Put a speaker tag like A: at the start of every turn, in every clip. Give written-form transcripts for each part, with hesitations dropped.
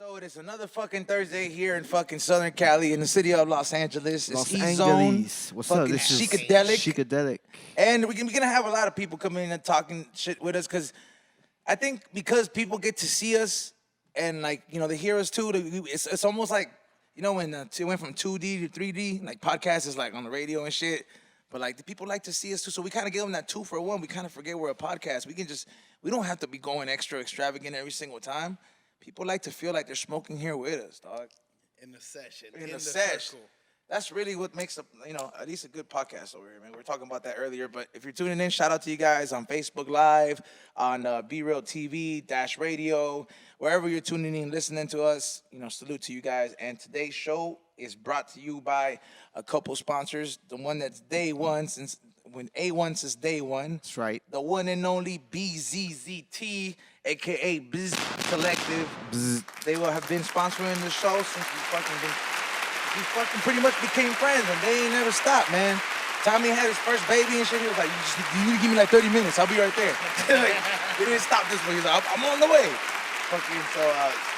A: episode. It's another fucking Thursday here in fucking Southern Cali in the city of Los Angeles. It's
B: Los
A: E-Zone,
B: Angeles. What's up?
A: fucking
B: This is
A: Chicadelic.
B: Chicadelic.
A: And we're gonna have a lot of people coming in and talking shit with us because I think because people get to see us and like, you know, they hear us too. It's almost like, you know, when it went from 2D to 3D, like podcast is like on the radio and shit. But like the people like to see us too, so we kind of give them that 2-for-1. We kind of forget we're a podcast. We don't have to be going extra extravagant every single time. People like to feel like they're smoking here with us, dog.
C: In the session.
A: In the session. That's really what makes at least a good podcast over here, man. We were talking about that earlier, but if you're tuning in, shout out to you guys on Facebook Live, on Be Real TV, Dash Radio, wherever you're tuning in, listening to us, salute to you guys. And today's show is brought to you by a couple sponsors. The one that's day one, since day one.
B: That's right.
A: The one and only Bzzt, a.k.a. Bzzt Collective.
B: Bzzt.
A: They will have been sponsoring the show since we fucking pretty much became friends, and they ain't never stopped, man. Tommy had his first baby and shit. He was like, you need to give me like 30 minutes. I'll be right there. Like, they didn't stop this one. He's like, I'm on the way. Fucking,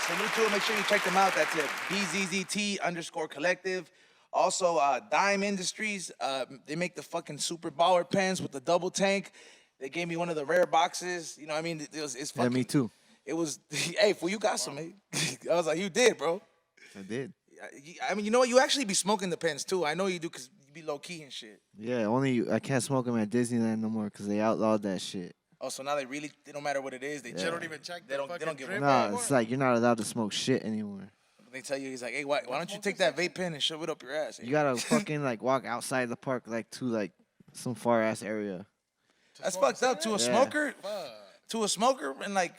A: salute to him. Make sure you check them out. That's it. BZZT_collective. Also, Dime Industries. They make the fucking super baller pens with the double tank. They gave me one of the rare boxes. You know what I mean? It's fucking,
B: Yeah, me too.
A: It was, hey, fool, you got some, man. I was like, you did, bro.
B: I did.
A: I mean, you know what? You actually be smoking the pens, too. I know you do because you be low-key and shit.
B: Yeah, only I can't smoke them at Disneyland no more because they outlawed that shit.
A: Oh, so now they don't matter what it is. They
C: don't even check.
A: They don't give a
B: Nah, it's like you're not allowed to smoke shit anymore.
A: They tell you, he's like, hey, why don't you take that vape pen and shove it up your ass?
B: You gotta fucking like walk outside the park like to like some far ass area.
A: That's fucked up to a smoker. To a smoker, and like,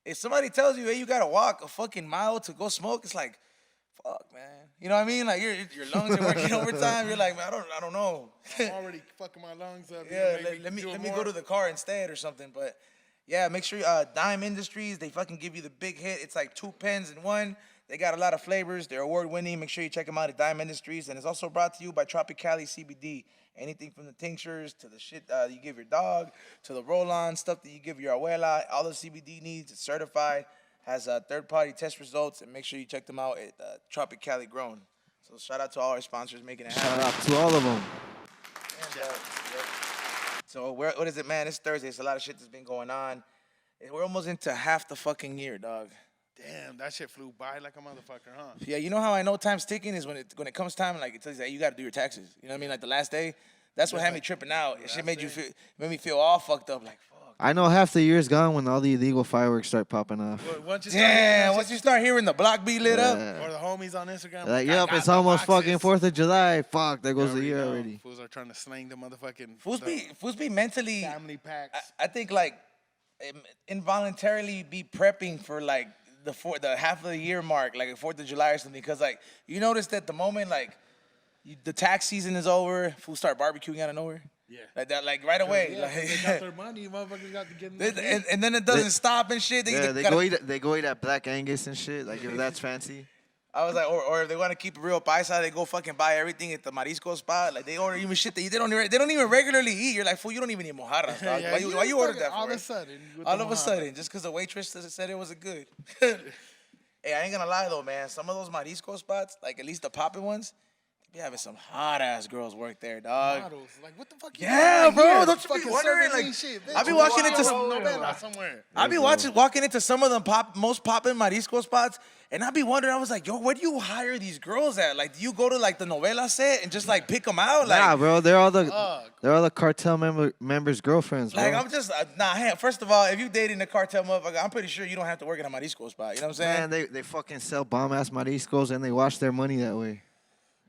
A: if somebody tells you, hey, you gotta walk a fucking mile to go smoke, it's like, fuck, man. You know what I mean? Like your lungs are working overtime. You're like, man, I don't know.
C: I'm already fucking my lungs up.
A: Yeah, let me go to the car instead or something. But yeah, make sure Dime Industries, they fucking give you the big hit. It's like 2 pens in one. They got a lot of flavors. They're award-winning. Make sure you check them out at Dime Industries. And it's also brought to you by Tropicali CBD. Anything from the tinctures to the shit you give your dog, to the roll-on, stuff that you give your abuela, all the CBD needs. It's certified, has third-party test results, and make sure you check them out at Tropicali Grown. So shout out to all our sponsors making it happen.
B: Shout out to all of them.
A: And, so what is it, man? It's Thursday. It's a lot of shit that's been going on. We're almost into half the fucking year, dog.
C: Damn, that shit flew by like a motherfucker, huh?
A: Yeah, you know how I know time's ticking is when it comes time, like it tells you that you got to do your taxes. You know what I mean? Like the last day. That's what had me tripping out. It shit made me feel all fucked up. Like, fuck.
B: I know half the year's gone when all the illegal fireworks start popping off.
C: Once
A: you start hearing the block be lit up.
C: or the homies on Instagram.
B: Like, yep, it's almost fucking 4th of July. Fuck, there goes the year already.
C: Fools are trying to slang the motherfucking
A: Fools be mentally
C: family packs.
A: I think like involuntarily be prepping for like the half of the year mark, like a 4th of July or something, because like you notice that the moment like the tax season is over, fools start barbecuing out of nowhere.
C: Yeah.
A: Like that, like right away.
C: Yeah,
A: like,
C: they got their money, motherfuckers got to get them.
A: and then it doesn't stop and shit.
B: They go eat at Black Angus and shit. Like if that's fancy.
A: I was like, or if they want to keep it real paisa, they go fucking buy everything at the marisco spot. Like they order even shit that they don't even regularly eat. You're like, fool, you don't even eat mojarras, dog.
C: Yeah,
A: why you ordered that for?
C: All of a sudden.
A: All of a sudden, just because the waitress said it wasn't good. Hey, I ain't gonna lie though, man. Some of those marisco spots, like at least the popping ones, be having some hot ass girls work there, dog.
C: Models. Like what the fuck?
A: Yeah, bro.
C: Here?
A: Don't you be wondering? Like,
C: shit,
A: I be walking into
C: somewhere.
A: I be walking into some of them most popping marisco spots, and I be wondering. I was like, yo, where do you hire these girls at? Like, do you go to like the novela set and just like pick them out? Like,
B: Nah, bro, they're all the cartel members' girlfriends, bro.
A: like I'm just first of all, if you dating a cartel motherfucker, I'm pretty sure you don't have to work in a marisco spot. You know what I'm saying?
B: Man, they fucking sell bomb ass mariscos and they wash their money that way.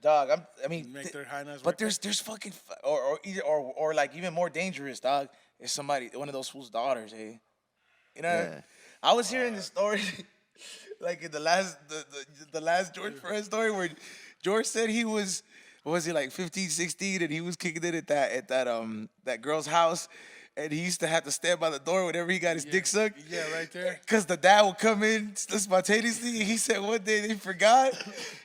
A: Dog, I mean,
C: Make their high
A: but there's fucking or like even more dangerous, dog. Is one of those fools' daughters, hey? You know,
B: Yeah.
A: I was hearing the story, like in the last George Perez story where George said he was he like 15, 16, and he was kicking it at that girl's house. And he used to have to stand by the door whenever he got his dick sucked.
C: Yeah, right there.
A: Because the dad would come in spontaneously. And he said one day they forgot.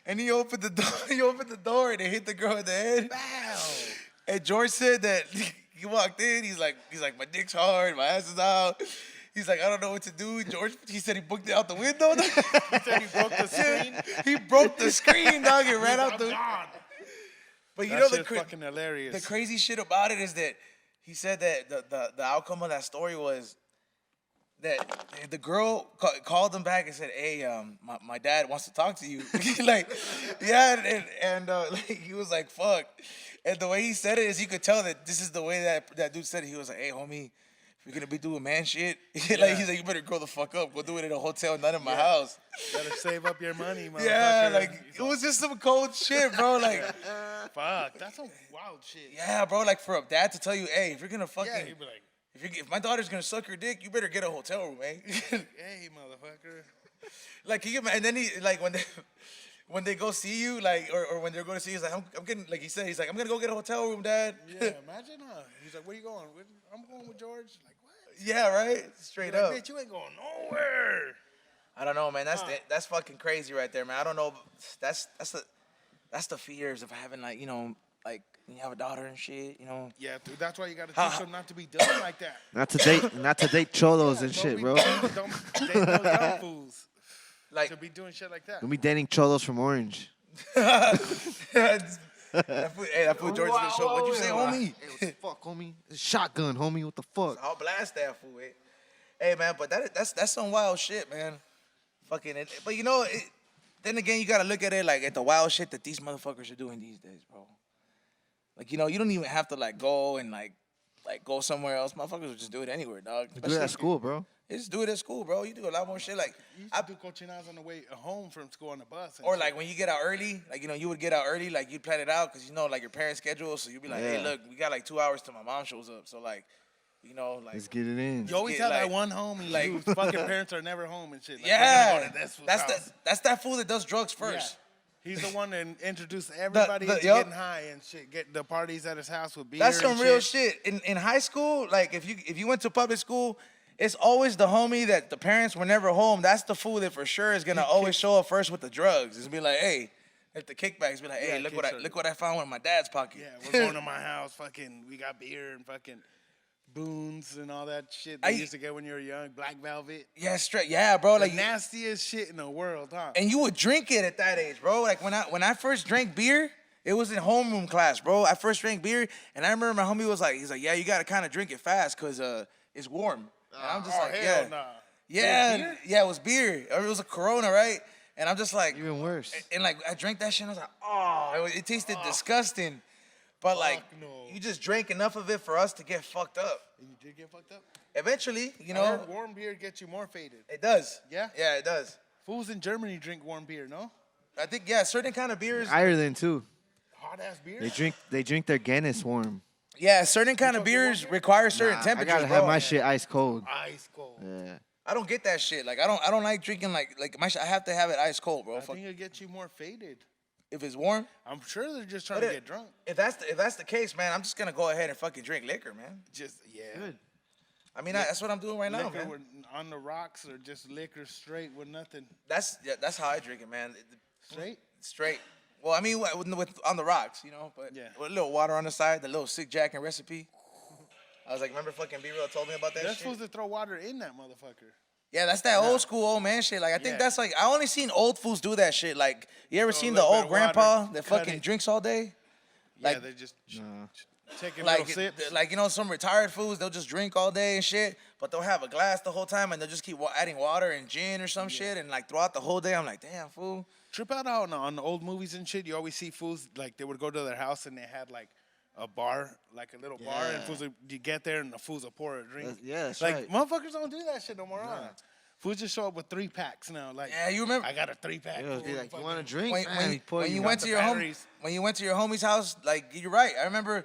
A: And he opened the door and it hit the girl in the head.
C: Wow.
A: And George said that he walked in. He's like, my dick's hard. My ass is out. He's like, I don't know what to do. George, he said he booked it out the window.
C: He said he broke the screen.
A: He broke the screen, dog, and ran out
C: I'm
A: the.
C: gone.
A: But you
C: That
A: know
C: shit's fucking hilarious.
A: the crazy shit about it is that he said that the outcome of that story was that the girl called him back and said, "Hey, my dad wants to talk to you." Like, yeah, and like, he was like, "Fuck," and the way he said it is you could tell that this is the way that dude said it. He was like, "Hey, homie, if you're gonna be doing man shit," like he's like, "You better grow the fuck up. Go do it in a hotel, not in my house."
C: Better save up your money, motherfucker.
A: Yeah, like it was just some cold shit, bro. Like,
C: Fuck, that's some wild shit.
A: yeah, bro. Like for a dad to tell you, "Hey, if you're gonna fucking."
C: Yeah, he'd be like,
A: If my daughter's gonna suck your dick, you better get a hotel room, man.
C: hey, motherfucker.
A: Like and then he like when they go see you, like or when they're going to see you, he's like, I'm getting like he said, he's like, I'm gonna go get a hotel room, Dad.
C: Yeah, imagine, huh? He's like, where you going? I'm going with George. Like, what?
A: Yeah, right. Straight
C: Like,
A: up.
C: bitch, you ain't going nowhere.
A: I don't know, man. That's fucking crazy right there, man. I don't know. That's the fears of having like like when you have a daughter and shit,
C: Yeah, dude, that's why you gotta teach them not to be dumb like that.
B: Not to date cholos and
C: Don't
B: shit,
C: be
B: bro.
C: dumb, date no dumb fools.
A: Like
C: To be doing shit like that.
B: Don't be dating cholos from Orange.
A: that fool George in the show. What'd you say, homie?
B: Hey, what the fuck, homie? It's a shotgun, homie. What the fuck?
A: I'll blast that fool. Hey, man, but that's some wild shit, man. Fucking it. But then again, you gotta look at it like at the wild shit that these motherfuckers are doing these days, bro. Like, you don't even have to like go and like go somewhere else. Motherfuckers will just do it anywhere, dog.
B: Do it at school, bro.
A: Just do it at school, bro. You do a lot more shit. Like,
C: You used to do cochinadas on the way home from school on the bus.
A: or like when you get out early, like you would get out early, like you'd plan it out because like your parents' schedule. So you'd be like, hey,
B: Yeah.
A: look, we got like 2 hours till my mom shows up. So like, like
B: Let's get it in.
C: You always
A: get,
C: have
A: like-
C: that one homie
A: like-
C: whose fucking parents are never home and shit. Like,
A: yeah,
C: we're gonna go to this fool's house.
A: that's that fool that does drugs first.
C: Yeah. He's the one that introduced everybody
A: the-
C: into
A: yup.
C: getting high and shit. Get the parties at his house with beer.
A: That's some
C: and
A: real shit. In high school, like if you went to public school, it's always the homie that the parents were never home. That's the fool that for sure is gonna always show up first with the drugs. It's be like, hey, if the kickbacks be like, hey,
C: Yeah,
A: look what I found in my dad's pocket.
C: Yeah, we're going to my house. Fucking, we got beer and fucking boons and all that shit they used to get when you were young. Black Velvet.
A: Yeah, straight. Yeah, bro.
C: The
A: Like
C: nastiest shit in the world, huh?
A: and you would drink it at that age, bro. Like when I first drank beer, it was in homeroom class, bro. I first drank beer, and I remember my homie was like, he's like, yeah, you gotta kind of drink it fast, cause it's warm. And I'm just like,
C: hell
A: yeah,
C: nah.
A: yeah,
C: beer?
A: yeah. It was beer. Or it was a Corona, right? And I'm just like,
B: Even worse.
A: and like I drank that shit, and I was like, oh, it tasted disgusting. But like,
C: no.
A: you just drank enough of it for us to get fucked up.
C: And you did get fucked up?
A: Eventually,
C: I heard warm beer gets you more faded.
A: it does.
C: Yeah?
A: Yeah, it does.
C: Fools in Germany drink warm beer, no?
A: I think certain kind of beers.
B: Ireland too.
C: Hot ass beer?
B: They drink their Guinness warm.
A: Yeah, certain kind of beers require certain
B: Nah, I
A: temperatures.
B: gotta have
A: bro.
B: my shit ice cold.
C: Ice cold.
B: Yeah.
A: I don't get that shit. Like I don't like drinking like my shit. I have to have it ice cold, bro.
C: I
A: Fuck.
C: think it'll get you more faded.
A: If it's warm.
C: I'm sure they're just trying
A: But
C: to get drunk.
A: If that's the case, man, I'm just gonna go ahead and fucking drink liquor, man.
C: Just, yeah.
B: Good.
A: I mean, that's what I'm doing right now,
C: Liquor
A: man.
C: with, on the rocks or just liquor straight with nothing.
A: That's how I drink it, man.
C: Straight?
A: Straight. Well, I mean, with on the rocks, but
C: Yeah.
A: with a little water on the side, the little sick Jack and recipe. I was like, remember fucking B-Real told me about that
C: They're
A: shit?
C: supposed to throw water in that motherfucker.
A: Yeah, that's that old school old man shit. Like I think
C: Yeah.
A: that's like I only seen old fools do that shit. Like you ever
C: Throw a
A: seen the
C: little bit
A: old
C: of water,
A: grandpa that
C: cut
A: fucking
C: it.
A: drinks all day?
C: Yeah,
A: Like-
C: they just taking
A: Like,
C: little sips.
A: like some retired fools, they'll just drink all day and shit, but they'll have a glass the whole time and they'll just keep adding water and gin or some shit, and like throughout the whole day, I'm like, damn fool.
C: Trip out on the old movies and shit. You always see fools, like, they would go to their house and they had, like, a bar, like a little bar, and
B: Yeah.
C: fools would, you get there and the fools will pour a drink.
B: That's
C: like,
B: right.
C: motherfuckers don't do that shit no more, huh? Fools just show up with 3-packs now. Like,
A: Yeah, you remember
C: I got a 3-pack.
B: It'll
C: fool,
B: be like, you
C: fucking-
B: want a drink?
A: when,
B: Man,
A: when,
B: we pour
A: when you
B: one.
A: went
C: got
A: to
C: the
A: your
C: batteries.
A: when you went to your homie's house, like you're right. I remember,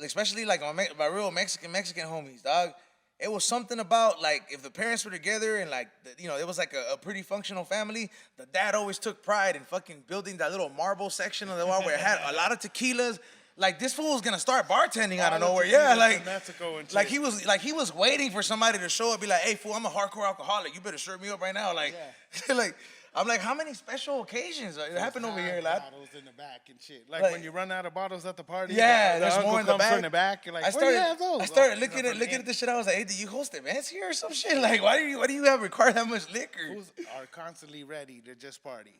A: especially like my real Mexican homies, dog. It was something about like if the parents were together and like it was like a pretty functional family. The dad always took pride in fucking building that little marble section of the wall where it had a lot of tequilas. Like this fool was gonna start bartending out of
C: All the
A: nowhere. Yeah,
C: tequilas
A: like
C: from Mexico and
A: like
C: shit.
A: he was waiting for somebody to show up, be like, hey fool, I'm a hardcore alcoholic. You better serve me up right now. Like like I'm like, how many special occasions? It happened over here, lad.
C: Bottles in the back and shit. Like,
A: Like-
C: when you run out of bottles at the party.
A: Yeah,
C: the
A: there's
C: uncle
A: more in the
C: comes
A: back.
C: from the back. You're like,
A: I
C: where do you
A: started,
C: have those?
A: I started
C: Oh,
A: looking at this shit. I was like, hey, do you host events here or some shit? Like, why do you have require that much liquor?
C: Fools are constantly ready to just party.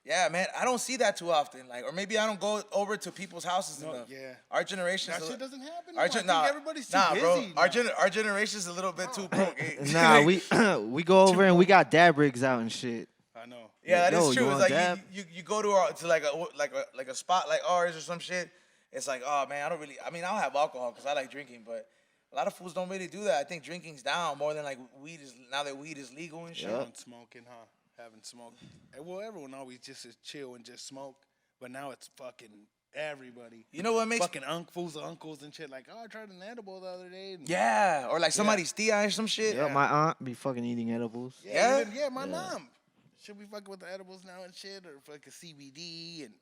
A: Yeah, man, I don't see that too often. Like, or maybe I don't go over to people's houses enough.
C: Yeah.
A: Our generation.
C: That shit doesn't happen.
A: Our
C: I think
A: nah,
C: everybody's too
A: nah, bro.
C: busy. now.
A: Our generation's a little bit too broke.
B: Nah, we go over and we got dab rigs out and shit.
C: I know.
A: Yeah, that
B: Yo,
A: is
B: you
A: true. It's
B: want
A: like
B: dab?
A: you go to like a spot like ours or some shit. It's like, oh man, I mean, I'll have alcohol because I like drinking, but a lot of fools don't really do that. I think drinking's down more than like weed is now that weed is legal and shit.
C: Chilling, smoking, huh? Having smoke. Well, everyone always just is chill and just smoke, but now it's fucking everybody.
A: You know what makes
C: Fucking uncles and shit. Like, oh, I tried an edible the other day. And
A: yeah, or like somebody's tia or some shit.
B: Yeah, my aunt be fucking eating edibles.
A: Yeah?
C: Yeah, my mom. She'll be fucking with the edibles now and shit, or fucking CBD, and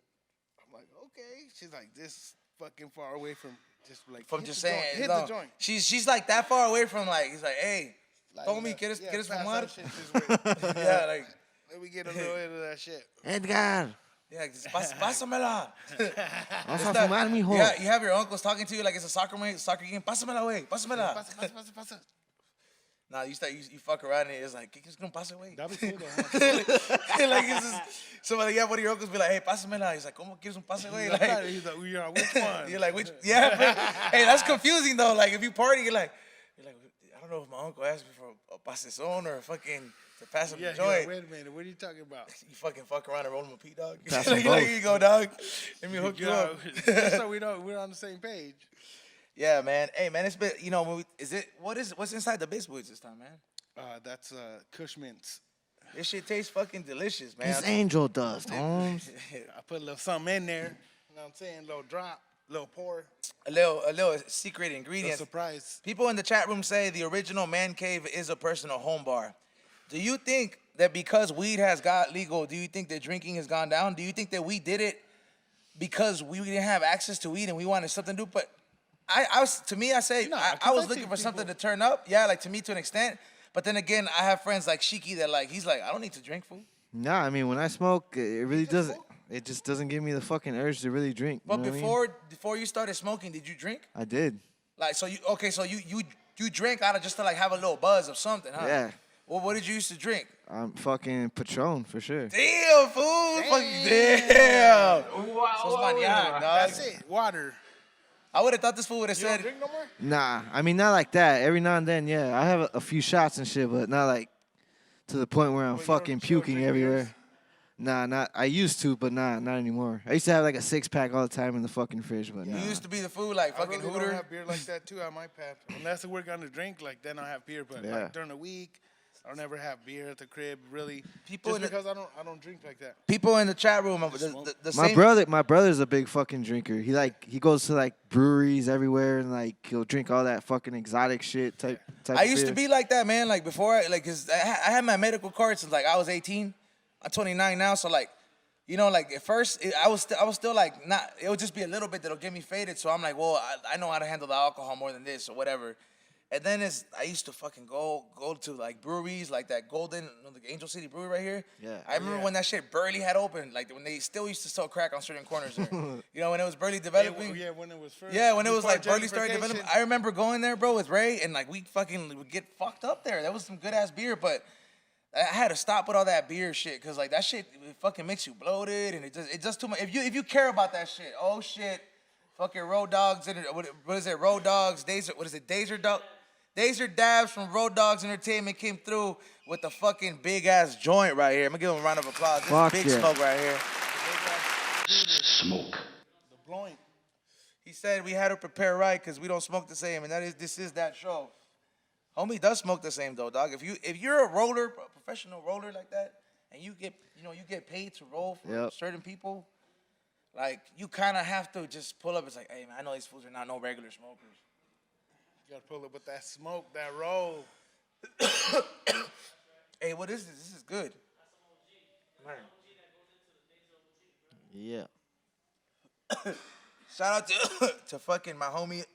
C: I'm like, okay. She's like, this fucking far away from just like
A: From
C: hit
A: just
C: the
A: saying,
C: joint, hit
A: no,
C: the joint.
A: she's like that far away from like he's like, hey,
C: Like,
A: homie, get us
C: pass
A: fumar.
C: that shit this way.
A: Yeah, like
C: Let me get a little bit of that shit.
B: Edgar,
A: yeah, just pásamela.
B: vas a fumar, mijo.
A: Yeah, you have your uncles talking to you like it's a soccer game. Pásamela, way, pásamela.
C: Pasa.
A: Nah, you fuck around and it's like, ¿qué quieres que no pase, güey?
C: That'd be cool though.
A: Like it's just, somebody, yeah, one of your uncles be like, hey, pásamela. He's like, ¿cómo quieres un pase, güey? Like,
C: He's like, yeah, which one?
A: you're like, which? Yeah, bro. Hey, that's confusing though. Like if you party, you're like, I don't know if my uncle asked me for a pasezón or a fucking to pass him
C: Yeah,
A: the
C: you're like,
A: joint.
C: wait a minute, what are you talking about?
A: You fucking fuck around and roll him a P dog.
B: Pass
A: Like,
B: them
A: like,
B: both.
A: here you go, dog. Let me hook you up.
C: Just so we know we're on the same page.
A: Yeah, man. Hey, man, it's been, you know, what's inside the biscuits this time, man?
C: That's Kush Mints.
A: This shit tastes fucking delicious, man.
B: It's angel dust, Holmes.
C: I put a little something in there. You know what I'm saying? A little drop, a little pour,
A: A little secret
C: a little
A: ingredient.
C: surprise.
A: People in the chat room say the original man cave is a personal home bar. Do you think that because weed has got legal, do you think that drinking has gone down? Do you think that we did it because we didn't have access to weed and we wanted something to do? But I was
C: No,
A: I was
C: 'cause
A: looking for something to
C: people-
A: turn up. Yeah, like to me to an extent. But then again, I have friends like Shiki that like he's like, I don't need to drink, fool.
B: Nah, I mean when I smoke, it really doesn't. It just doesn't give me the fucking urge to really drink.
A: But
B: you know what I mean?
A: before you started smoking, did you drink?
B: I did.
A: Like so you drank out of just to like have a little buzz of something, huh?
B: Yeah.
A: Well, what did you used to drink?
B: I'm fucking Patron for sure.
A: Damn, fool. Fucking damn. So it's maniac, dog.
C: That's it. Water.
A: I would have thought this fool would have
C: You don't
A: said,
C: drink no more?
B: Nah, I mean not like that. Every now and then, yeah, I have a few shots and shit, but not like to the point where I'm
C: Well, you
B: fucking
C: don't- you don't
B: puking
C: drink
B: everywhere.
C: beers?
B: Nah, not. I used to, but not anymore. I used to have like a 6-pack all the time in the fucking fridge, but
A: you
B: nah.
A: used to be the fool like
C: I
A: fucking
C: really
A: Hooter.
C: don't have beer like that too on my path. Unless we're gonna drink, like then I'll have beer. But
B: Yeah.
C: like during the week, I don't ever have beer at the crib. Really,
A: People
C: just
A: in the-
C: because I don't drink like that.
A: People in the chat room,
C: smoke.
A: the
B: My
A: same.
B: my brother's a big fucking drinker. He goes to like breweries everywhere and like he'll drink all that fucking exotic shit type.
A: I
B: of
A: used to
B: beer.
A: be like that, man. Like before, cause I had my medical card since like I was 18. I'm 29 now, so like, you know, like at first I was still like not. It would just be a little bit that'll get me faded. So I'm like, well, I know how to handle the alcohol more than this or whatever. And then I used to fucking go to like breweries like that Golden, the Angel City Brewery right here.
B: Yeah.
A: I remember when that shit barely had opened, like when they still used to sell crack on certain corners there. You know, when it was barely developing.
C: Yeah, when it was first.
A: Yeah, when it was
C: before
A: like barely started developing.
C: gentrification.
A: I remember going there, bro, with Ray, and like we fucking would get fucked up there. That was some good ass beer, but I had to stop with all that beer shit because like that shit it fucking makes you bloated, and it just too much. If you care about that shit, oh shit, fucking Road Dogs and what is it? Road Dogs, Dazer Dog. Dazer Dabs from Road Dogs Entertainment came through with the fucking big ass joint right here. I'm gonna give him a round of applause. This
B: Fuck
A: is big
B: yeah.
A: smoke right here.
D: Smoke.
C: The blowing.
A: He said we had to prepare right because we don't smoke the same, and this is that show. Homie does smoke the same though, dog. If you're a roller, a professional roller like that, and you get paid to roll for
B: Yep.
A: certain people, like you kind of have to just pull up. It's like, hey man, I know these fools are not no regular smokers.
C: You gotta pull up with that smoke, that roll.
A: Hey, what is this? This is good. Man.
B: Yeah.
A: Shout out to fucking my homie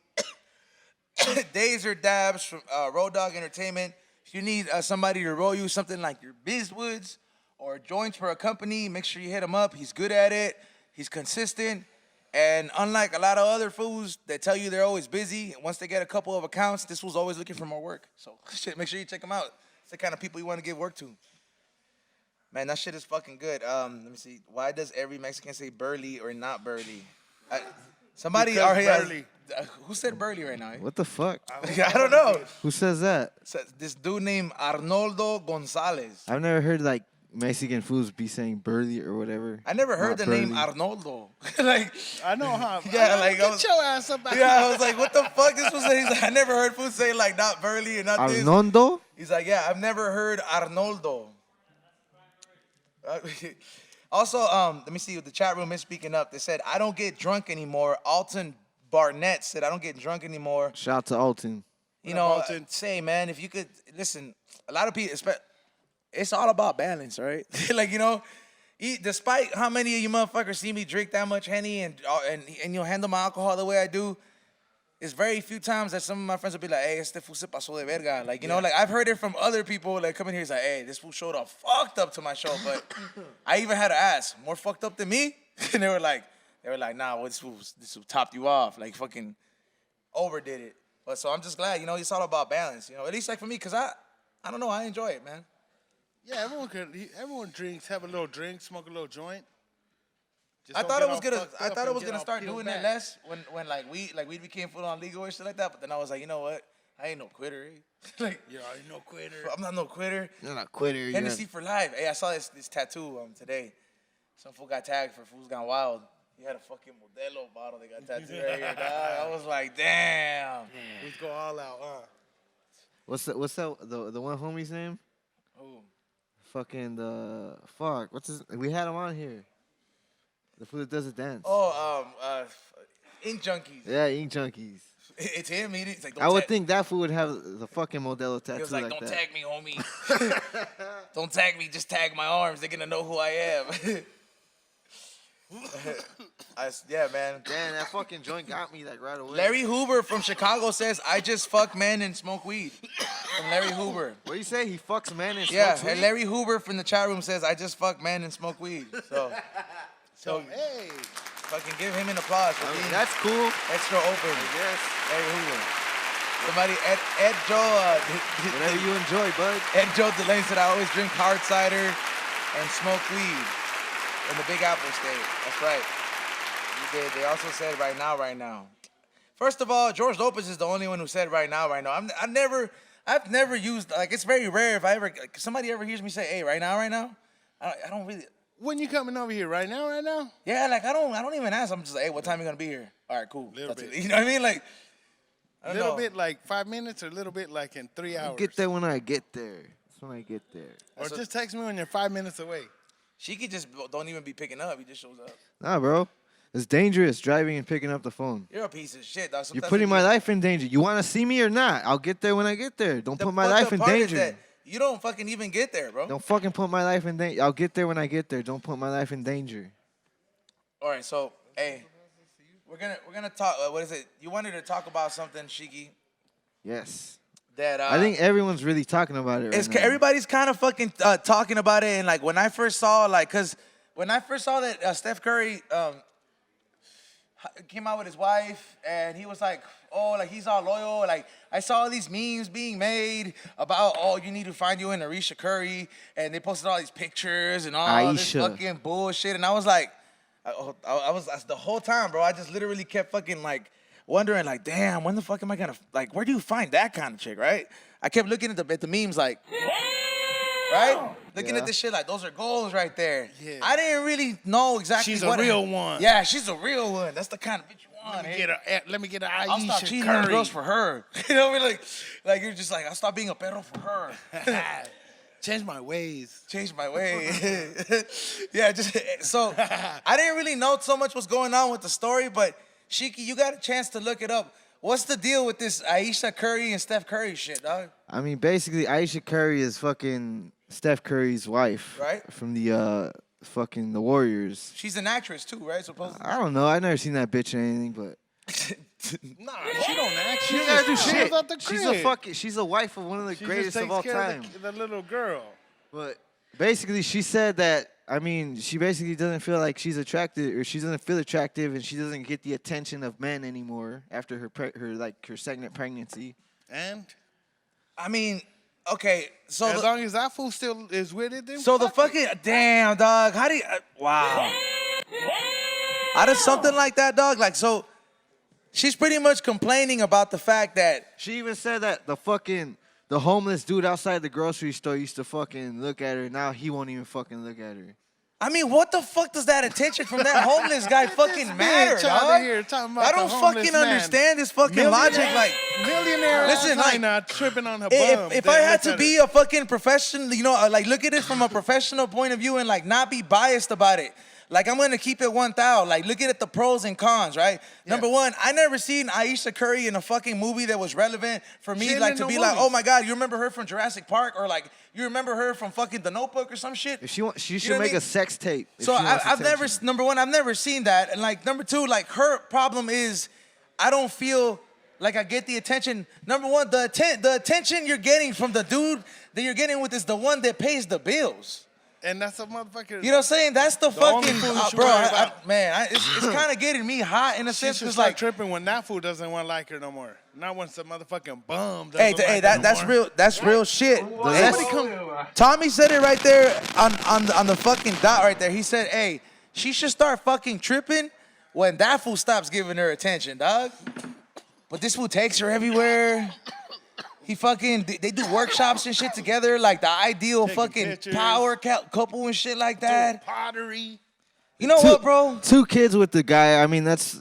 A: Dazer Dabs from Road Dog Entertainment. If you need somebody to roll you something like your Bzzt Woods or joints for a company, make sure you hit him up. He's good at it. He's consistent. And unlike a lot of other fools that tell you they're always busy, once they get a couple of accounts, this fool's always looking for more work. So shit, make sure you check him out. It's the kind of people you want to give work to. Man, that shit is fucking good. Let me see. Why does every Mexican say burly or not burly? Somebody
C: Because
A: already
C: burly.
A: who said burly right now?
B: What the fuck?
A: I don't know.
B: Who says that?
A: This dude named Arnoldo Gonzalez.
B: I've never heard like Mexican foods be saying burly or whatever.
A: I never heard
B: Not
A: the name
B: burly.
A: Arnoldo. Like,
C: I know how.
A: Yeah, like,
C: get your ass up.
A: yeah, I was like, what the fuck? This was. He's like, I never heard food say like not burly or not this.
B: Arnoldo?
A: He's like, yeah, I've never heard Arnoldo. Also, let me see. The chat room is speaking up. They said, I don't get drunk anymore. Alton Barnett said, I don't get drunk anymore.
B: Shout out to Alton.
A: You know,
C: Alton?
A: say, man, if you could, listen, a lot of people, it's all about balance, right? Like, you know, despite how many of you motherfuckers see me drink that much Henny and you know, handle my alcohol the way I do, it's very few times that some of my friends will be like, hey, este fool se pasó de verga. Like, you know, like I've heard it from other people, like coming here, he's like, hey, this fool showed up fucked up to my show, but I even had to ask, more fucked up than me? And they were like, nah, well, this fool topped you off, like fucking overdid it. But so I'm just glad, you know, it's all about balance, you know, at least like for me, because I don't know, I enjoy it, man.
C: Yeah, everyone drinks, have a little drink, smoke a little joint. Just
A: I
C: don't
A: thought
C: get
A: it was
C: all
A: gonna.
C: fucked
A: I
C: up
A: thought it
C: and
A: was
C: get
A: gonna
C: all
A: start
C: peeled
A: doing
C: back.
A: it less when weed became full on legal and shit like that. But then I was like, you know what? I ain't no quitter. Eh? Like,
C: Yeah, you no quitter.
A: I'm not no quitter.
B: You're not a quitter. You're
A: Hennessy for life. Hey, I saw this tattoo today. Some fool got tagged for Fools Gone Wild. He had a fucking Modelo bottle. They got tattooed right here. Dog. I was like, damn.
C: Let's go all out,
B: What's that? The one homie's name?
A: Ooh.
B: Fucking the fuck. What's his? We had him on here. The fool that does the dance.
A: Oh, Ink Junkies.
B: Yeah, Ink Junkies.
A: It's him. He's like,
B: I would think that fool would have the fucking Modelo tattoo
A: He was like,
B: like
A: don't
B: that.
A: tag me, homie. Don't tag me, just tag my arms. They're gonna know who I am. Yeah, man.
B: Damn, that fucking joint got me like right away.
A: Larry Hoover from Chicago says, I just fuck men and smoke weed. From Larry Hoover.
B: What do you say? He fucks men and
A: Yeah,
B: smokes
A: and
B: weed?
A: Larry Hoover from the chat room says, I just fuck men and smoke weed. So
C: Hey,
A: fucking give him an applause for
B: I mean,
A: being
B: that's cool.
A: extra open.
B: Yes.
A: Larry Hoover. Somebody, Ed Joe,
B: Whatever you enjoy, bud.
A: Ed Joe Delane said, I always drink hard cider and smoke weed in the Big Apple State. That's right. You did. They also said right now. First of all, George Lopez is the only one who said right now. I've never used, like, it's very rare if somebody ever hears me say, hey, right now. I don't really.
C: when you coming over here right now?
A: Yeah, like I don't even ask. I'm just like, hey, what time you gonna be here? All right, cool.
C: Little
A: That's
C: bit.
A: it. You know what I mean? Like, I
C: A
A: don't
C: little
A: know.
C: bit like 5 minutes, or a little bit like in 3 hours.
B: Get there when I get there. That's when I get there.
C: Or just text me when you're 5 minutes away.
A: She could just don't even be picking up. He just shows up.
B: Nah, bro. It's dangerous driving and picking up the phone.
A: You're a piece of shit, dog.
B: You're
A: Sometimes
B: putting
A: when
B: my
A: you-
B: life in danger. You want to see me or not? I'll get there when I get there. Don't
A: The
B: put my
A: fucked
B: life
A: up
B: in
A: part is
B: danger.
A: that you don't fucking even get there, bro.
B: Don't fucking put my life in danger. I'll get there when I get there. Don't put my life in danger.
A: All right, so hey, we're gonna talk. What is it? You wanted to talk about something, Shiki?
B: Yes.
A: That
B: I think everyone's really talking about it right
A: it's
B: now.
A: everybody's kind of fucking talking about it, and like when I first saw that Steph Curry came out with his wife, and he was like, oh, like he's all loyal. Like I saw all these memes being made about, oh, you need to find you an Aisha Curry, and they posted all these pictures and all this
B: Aisha.
A: fucking bullshit, and I was like, I was the whole time, bro. I just literally kept fucking like wondering, like, damn, when the fuck am I gonna like? Where do you find that kind of chick, right? I kept looking at the memes, like, right? Looking
B: Yeah.
A: at this shit, like, those are goals right there.
C: Yeah.
A: I didn't really know exactly
C: She's a
A: what
C: real one.
A: Yeah, she's a real one. That's the kind of bitch you want.
C: Let me get an
A: I'll stop
C: Aisha
A: cheating on
C: Curry.
A: girls for her. You know what I mean? Like you're just like, I'll stop being a perro for her.
C: Change my ways.
A: Change my way. Yeah, just so I didn't really know so much what's going on with the story, but Shiki, you got a chance to look it up. What's the deal with this Aisha Curry and Steph Curry shit, dog?
B: I mean, basically, Aisha Curry is fucking Steph Curry's wife.
A: Right.
B: From the fucking the Warriors.
A: She's an actress too, right? Supposedly.
B: I don't know. I never seen that bitch or anything, but
C: Nah, she don't act.
B: she doesn't do
C: She
B: shit.
C: was at the
B: She's a
C: crib.
B: fucking. She's a wife of one of the
C: She
B: greatest
C: just
B: of all
C: takes care
B: time.
C: of the little girl.
B: But Basically, she said that. I mean, she basically doesn't feel like she's attracted, or she doesn't feel attractive, and she doesn't get the attention of men anymore after her second pregnancy.
C: And
A: I mean, okay, so
C: as long as that fool still is with it, then
A: so the
C: fuck
A: fucking damn dog. How do you? Wow. Out of something like that, dog. Like so, she's pretty much complaining about the fact that
B: She even said that the homeless dude outside the grocery store used to fucking look at her. Now he won't even fucking look at her.
A: I mean, what the fuck does that attention from that homeless guy fucking matter,
C: bitch outta
A: dog?
C: here talking about
A: I
C: the
A: don't
C: homeless
A: fucking
C: man.
A: understand this fucking logic. Like,
C: millionaire
A: Listen,
C: in
A: like,
C: China tripping on her bum.
A: if I had to be a fucking professional, you know, like look at it from a professional point of view and like not be biased about it. Like I'm gonna keep it 1,000. Like look at the pros and cons, right?
C: Yeah.
A: Number one, I never seen Aisha Curry in a fucking movie that was relevant for me,
C: She
A: like
C: in
A: to
C: the
A: be like,
C: movies.
A: oh my god, you remember her from Jurassic Park, or like you remember her from fucking The Notebook or some shit.
B: If she should
A: know what I
B: make
A: mean?
B: a sex tape. if
A: So
B: she wants
A: I've never,
B: attention.
A: number one, I've never seen that, and like number two, like her problem is, I don't feel like I get the attention. Number one, the attention you're getting from the dude that you're getting with is the one that pays the bills.
C: And that's a motherfucker.
A: You know what I'm saying? That's the
C: only
A: fucking
C: fool you should
A: bro.
C: worry about.
A: It's kind of getting me hot in a
C: she
A: sense
C: should
A: because
C: start
A: like,
C: tripping when that fool doesn't want to like her no more. Not when some motherfucking bum doesn't
A: hey,
C: like her
A: that's
C: no more.
A: real. That's real shit. Hey,
C: Somebody
A: Tommy said it right there on the fucking dot right there. He said, hey, she should start fucking tripping when that fool stops giving her attention, dog. But this fool takes her everywhere. He fucking, they do workshops and shit together, like the ideal
C: Taking
A: fucking
C: pictures.
A: power couple and shit like that.
C: Pottery.
A: You know what, bro?
B: 2 kids with the guy. I mean, that's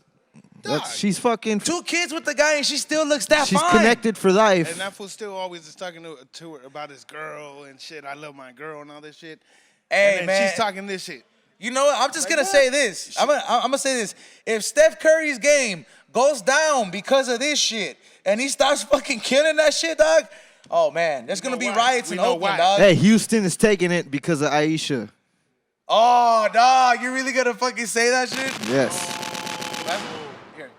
C: Dog.
B: she's fucking.
A: 2 kids with the guy and she still looks that
B: She's
A: fine.
B: connected for life.
C: And that fool still always is talking to her about his girl and shit. I love my girl and all this shit.
A: Hey,
C: and then
A: man.
C: she's talking this shit.
A: You know what? I'm just
C: Like
A: gonna
C: what?
A: say this. I'm gonna say this. If Steph Curry's game goes down because of this shit and he starts fucking killing that shit, dog, oh man, there's gonna
C: know
A: be
C: why.
A: riots
C: We
A: in
C: know
A: Oakland,
C: why.
A: dog.
B: Hey, Houston is taking it because of Aisha.
A: Oh, dog, you really gonna fucking say that shit?
B: Yes,
A: Here.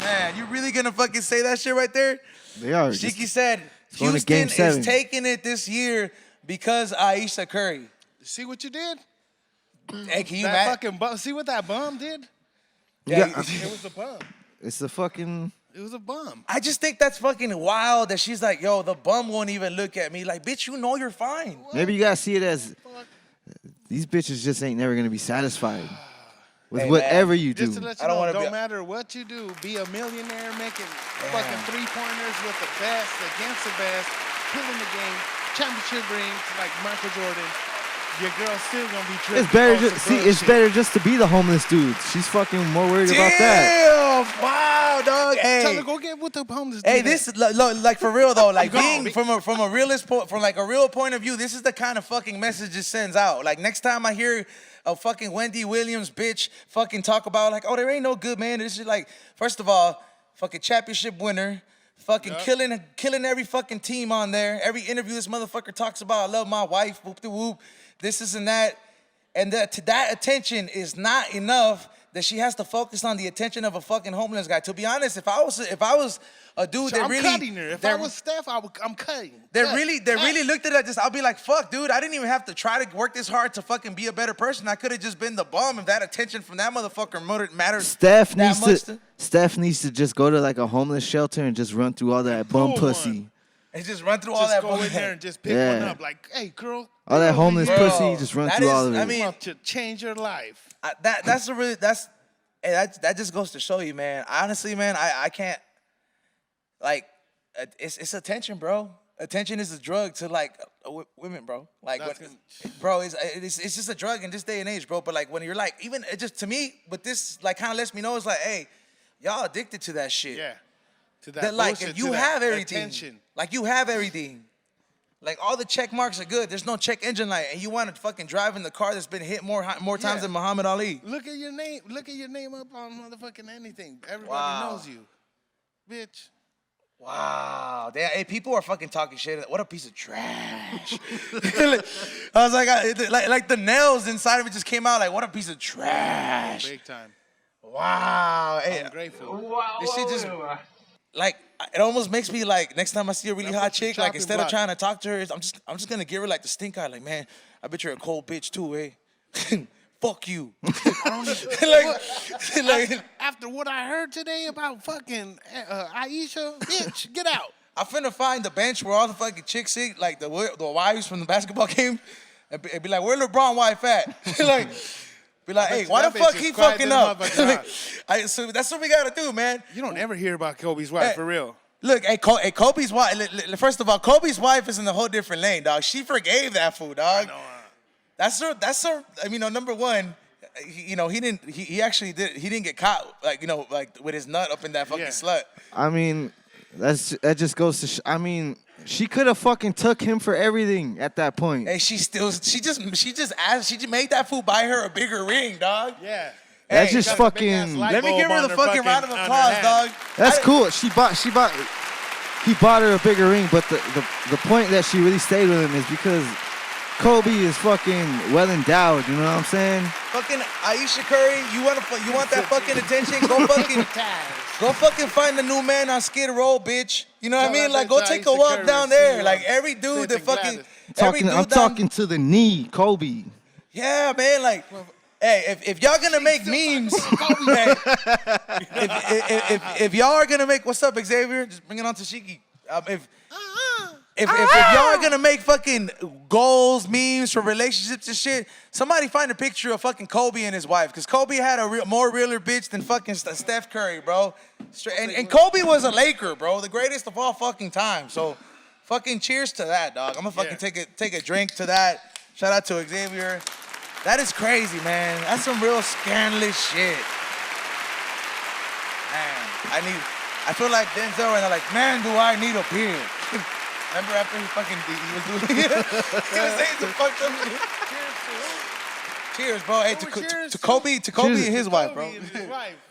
A: Man, you really gonna fucking say that shit right there?
B: they are.
A: Shiki said
B: going to
A: Houston
B: Game 7.
A: is taking it this year because Aisha Curry.
C: See what you did?
A: Hey, can you
C: That
A: imagine?
C: fucking bum. See what that bum did?
A: Yeah,
B: Yeah.
C: It was a bum.
B: It's the fucking.
C: It was a bum.
A: I just think that's fucking wild that she's like, yo, the bum won't even look at me. Like, bitch, you know you're fine.
B: Maybe you gotta see it as these bitches just ain't never gonna be satisfied with
A: Hey,
B: whatever
A: man.
B: you do.
C: Just to let
A: I
C: you
A: don't
C: know,
A: wanna
C: don't
A: be-
C: matter what you do, be a millionaire making fucking 3-pointers with the best, against the best, killing the game, championship rings like Michael Jordan. Your girl's still gonna be tripping.
B: It's better.
C: off
B: Just,
C: some
B: see, it's
C: bullshit.
B: better just to be the homeless dude. She's fucking more worried about that.
A: Damn! Wow, dog.
C: Tell
A: Hey,
C: her, go get with the homeless.
A: hey,
C: dude.
A: this like for real though. Like
C: You
A: being
C: gone,
A: from a realist from like a real point of view, this is the kind of fucking message it sends out. Like next time I hear a fucking Wendy Williams bitch fucking talk about like, oh, there ain't no good man. This is like, first of all, fucking championship winner. Fucking killing every fucking team on there. Every interview this motherfucker talks about, I love my wife, whoop de whoop, this and that. And that attention is not enough that she has to focus on the attention of a fucking homeless guy. To be honest, if I was a dude that
C: I'm
A: really
C: cutting her. If I was Steph, I'm cutting.
A: they
C: Cut,
A: really
C: cut.
A: looked at it just, I'll be like, fuck, dude, I didn't even have to try to work this hard to fucking be a better person. I could have just been the bum if that attention from that motherfucker matters
B: Steph
A: that
B: needs
A: much.
B: Steph needs to just go to like a homeless shelter and just run through all that bum
C: Pull
B: pussy.
C: one.
A: And just run through all
C: Just
A: that
C: go in
A: bullshit.
C: there and just pick
B: Yeah.
C: one up. Like, hey, girl.
B: All that
C: get over
B: homeless
C: here.
B: pussy, just run
A: that
B: through
A: is-
B: all of it.
A: I mean,
C: Want to change your life.
A: Hey, that just goes to show you, man. Honestly, man, I can't, like, it's attention, bro. Attention is a drug to like women, bro. Like,
C: That's
A: bro, it's just a drug in this day and age, bro. But like when you're like, even it just to me, but this like kind of lets me know it's like, hey, y'all addicted to that shit.
C: Yeah. To that
A: That like
C: bullshit,
A: if you
C: to that
A: have everything,
C: attention.
A: like you have everything. Like all the check marks are good. There's no check engine light, and you want to fucking drive in the car that's been hit more times
C: Yeah.
A: than Muhammad Ali.
C: Look at your name. Look at your name up on motherfucking anything. Everybody
A: Wow.
C: knows you, bitch.
A: Wow, hey, people are fucking talking shit. What a piece of trash. I was like the nails inside of it just came out. Like, what a piece of trash.
C: Big time.
A: Wow. Hey,
C: I'm grateful.
A: this shit just like it almost makes me like next time I see a really hot chick, like
C: chopping
A: instead
C: block.
A: of trying to talk to her, I'm just gonna give her like the stink eye, like man, I bet you're a cold bitch too, eh? Fuck you. like,
C: After what I heard today about fucking Aisha, bitch, get out.
A: I'm finna find the bench where all the fucking chicks sit, like the wives from the basketball game, and be like, where LeBron wife at? like, be like, hey, why the fuck he fucking up? So that's what we gotta do, man.
C: You don't ever hear about Kobe's wife, for real.
A: Look, hey, Kobe's wife. First of all, Kobe's wife is in a whole different lane, dog. She forgave that fool, dog.
C: I know.
A: That's her. I mean, number one, he actually didn't get caught, like, like with his nut up in that fucking slut.
B: I mean, that just goes to. I mean, she could have fucking took him for everything at that point.
A: Hey, she made that fool buy her a bigger ring, dog.
C: Yeah.
B: That's
A: Hey,
B: just fucking.
A: Let me give her the fucking round of applause, dog.
B: That's cool. He bought her a bigger ring, but the point that she really stayed with him is because Kobe is fucking well endowed. You know what I'm saying?
A: Fucking Aisha Curry, you want that fucking attention? Go fucking find a new man on Skid Row, bitch. You know what I mean? Like, go take a walk down there. Like, every dude that fucking...
B: I'm talking to the knee, Kobe.
A: Yeah, man, like... Hey, if y'all gonna make memes... hey, if y'all are gonna make... What's up, Xavier? Just bring it on to Shiki. If y'all are gonna make fucking goals, memes for relationships and shit, somebody find a picture of fucking Kobe and his wife, because Kobe had a more realer bitch than fucking Steph Curry, bro. And Kobe was a Laker, bro, the greatest of all fucking time. So, fucking cheers to that, dog. I'm gonna fucking take a drink to that. Shout out to Xavier. That is crazy, man. That's some real scandalous shit. Man, I feel like Denzel, and they're like, man, do I need a beer? Remember after he was doing it? He was saying some fucked up shit. Cheers, bro. Hey, to Kobe and his wife, bro.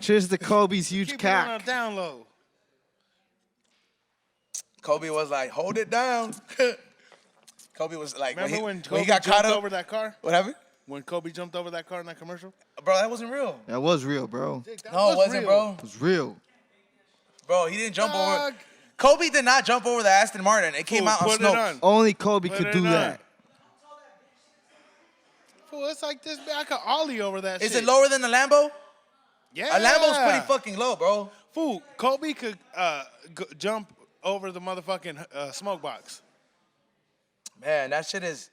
B: Cheers to Kobe's huge
C: Keep
B: cock.
C: it on a down low.
A: Kobe was like, hold it down. Kobe was like,
C: Remember when
A: he
C: Kobe
A: got caught
C: jumped
A: up
C: over that car?
A: What happened?
C: When Kobe jumped over that car in that commercial?
A: Bro, that wasn't real.
B: That was real, bro.
A: No, it wasn't, bro.
B: It was real.
A: Bro, he didn't jump over. Kobe did not jump over the Aston Martin. It came out on Snopes.
B: Only Kobe could do that.
C: Fool, it's like this. I could ollie over that shit.
A: Is it lower than the Lambo?
C: Yeah.
A: A Lambo's pretty fucking low, bro.
C: Fool, Kobe could jump over the motherfucking smoke box.
A: Man, that shit is...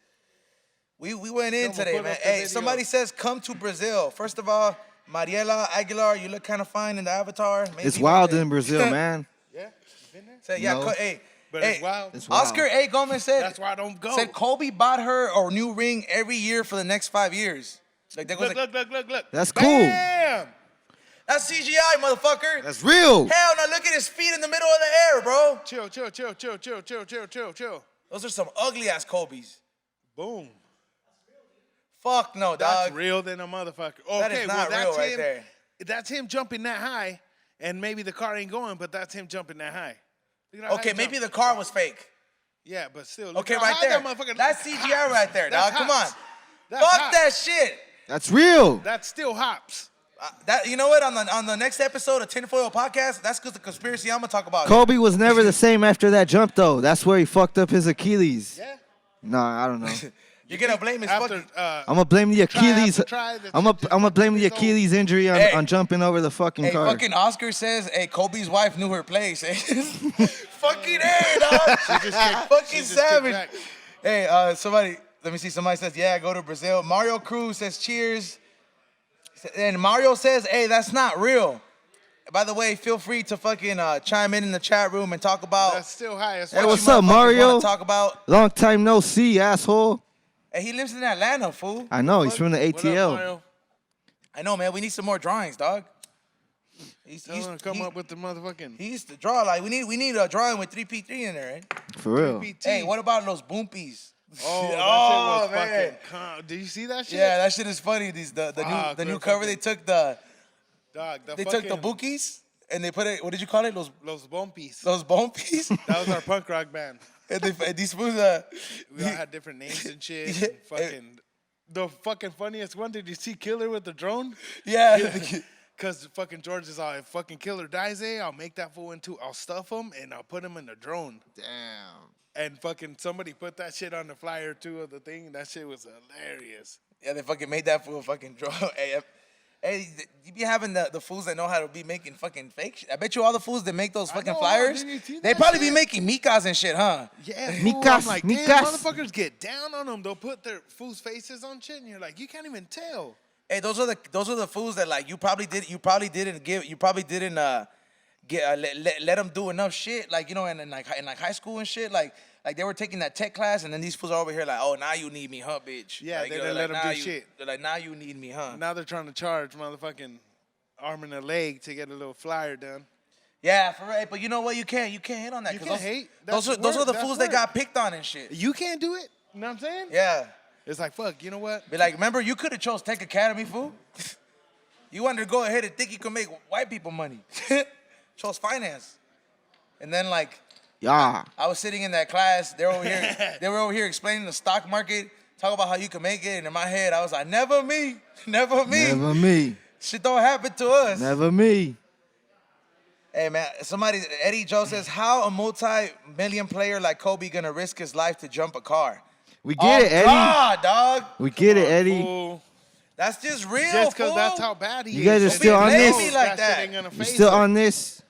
A: We went in
C: Someone
A: today,
C: put
A: man.
C: up the
A: Hey,
C: video.
A: somebody says come to Brazil. First of all, Mariela Aguilar, you look kind of fine in the avatar. Maybe
B: It's wild in Brazil, man.
C: Yeah? You been there?
A: Say, yeah,
B: No.
A: hey,
C: But
A: hey,
C: it's wild.
B: It's wild.
A: Oscar A. Gomez said,
C: That's why I don't go.
A: said Kobe bought her a new ring every year for the next 5 years. Like, that goes
C: Look.
B: That's cool.
C: Damn!
A: that's CGI, motherfucker.
B: That's real.
A: Hell no, look at his feet in the middle of the air, bro.
C: Chill.
A: Those are some ugly ass Kobe's.
C: Boom.
A: Fuck no,
C: That's
A: dog.
C: real than a motherfucker. Okay,
A: That is not
C: that's
A: real right
C: him,
A: there.
C: That's him jumping that high, and maybe the car ain't going, but that's him jumping that high. Look at how
A: Okay,
C: high he
A: maybe
C: jumped.
A: the car was fake.
C: Yeah, but still. Look
A: Okay,
C: how
A: right
C: high
A: there.
C: That motherfucker,
A: That's CGI right there, dog.
C: That's
A: Come on.
C: hops. That's
A: Fuck
C: hops.
A: that shit.
B: That's real.
C: That's still hops.
A: That you know what? On the next episode of Tinfoil Podcast, that's because the conspiracy I'm gonna talk about.
B: Kobe was never the same after that jump, though. That's where he fucked up his Achilles.
C: Yeah.
B: Nah, I don't know.
A: You're gonna blame his
C: After,
A: fucking.
B: I'm gonna blame the Achilles.
C: try, the
B: I'm
C: shit just
B: gonna blame the
C: fucking goes.
B: Achilles injury
A: Hey.
B: on jumping over the fucking
A: Hey,
B: car.
A: fucking Oscar says, hey, Kobe's wife knew her place. Fucking A, dog. Fucking savage. Hey, somebody, let me see. Somebody says, yeah, go to Brazil. Mario Cruz says, cheers. And Mario says, hey, that's not real. By the way, feel free to fucking chime in the chat room and talk about
C: That's still high as
B: Hey,
C: fuck.
B: what's
A: you
B: up,
A: motherfuckers
B: Mario?
A: wanna talk about.
B: Long time no see, asshole.
A: Hey, he lives in Atlanta, fool.
B: I know, he's from the
C: What up,
B: ATL.
C: Mario?
A: I know, man. We need some more drawings, dog.
C: Tell him to come up with the motherfucking
A: He used to draw like we need a drawing with 3P3 in there, right?
B: For real.
C: PT.
A: Hey, what about those boompies?
C: Oh, that
A: Oh,
C: shit was
A: man.
C: fucking. Did you see that shit?
A: Yeah, that shit is funny. The
C: Fuck,
A: new
C: we're
A: cover. They took the
C: Dog,
A: they took the bookies and they put it. What did you call it?
C: Los Bompies.
A: Those boompies.
C: That was our punk rock band.
A: and these fools.
C: We all had different names and shit.
A: Yeah.
C: And the fucking funniest one. Did you see Killer with the drone?
A: Yeah.
C: Cause fucking George is all, if fucking killer dies, I'll make that fool into, I'll stuff him and I'll put him in the drone.
B: Damn.
C: And fucking somebody put that shit on the flyer too of the thing. And that shit was hilarious.
A: Yeah, they fucking made that fool fucking draw. Hey, you be having the fools that know how to be making fucking fake shit. I bet you all the fools that make those fucking
C: know,
A: flyers,
C: didn't you see
A: they
C: that
A: probably be
C: shit?
A: making mikas and shit, huh?
C: Yeah,
B: Mikas,
C: I'm like, damn,
B: Mikas.
C: motherfuckers get down on them. They'll put their fools' faces on shit, and you're like, you can't even tell.
A: Hey, those are the fools that like you probably didn't let them do enough shit, like, you know, in high school and shit, like they were taking that tech class, and then these fools are over here like, oh, now you need me, huh, bitch?
C: Yeah,
A: like,
C: they
A: you know,
C: didn't let
A: like,
C: them
A: now
C: do shit.
A: They're like, now you need me, huh?
C: Now they're trying to charge motherfucking arm and a leg to get a little flyer done.
A: Yeah, for right. But you know what? You can't hit on that.
C: You
A: 'cause
C: can't
A: those,
C: hate.
A: Those
C: That's
A: are the
C: work.
A: fools
C: That's
A: that got
C: work.
A: picked on and shit.
C: You can't do it. You know what I'm saying?
A: Yeah.
C: It's like, fuck, you know what?
A: Be like, remember, you could have chose Tech Academy, fool. You wanted to go ahead and think you could make white people money. Chose finance. And then, like,
B: Yeah.
A: I was sitting in that class. They were over here explaining the stock market, talk about how you can make it. And in my head, I was like, never me. Never me.
B: Never me.
A: Shit don't happen to us.
B: Never me.
A: Hey, man, Eddie Joe says, how a multi-million player like Kobe gonna risk his life to jump a car?
B: We get it, Eddie.
A: God, dog.
B: We get it, Eddie.
C: Fool.
A: That's just real,
C: Just because
A: fool.
C: that's how bad he
B: You
C: is.
B: guys are
C: and
B: still
C: he
B: on
C: knows
B: this?
A: Play me like
C: shit
A: that.
C: ain't gonna
B: You
C: phase
B: still
C: him.
B: on this?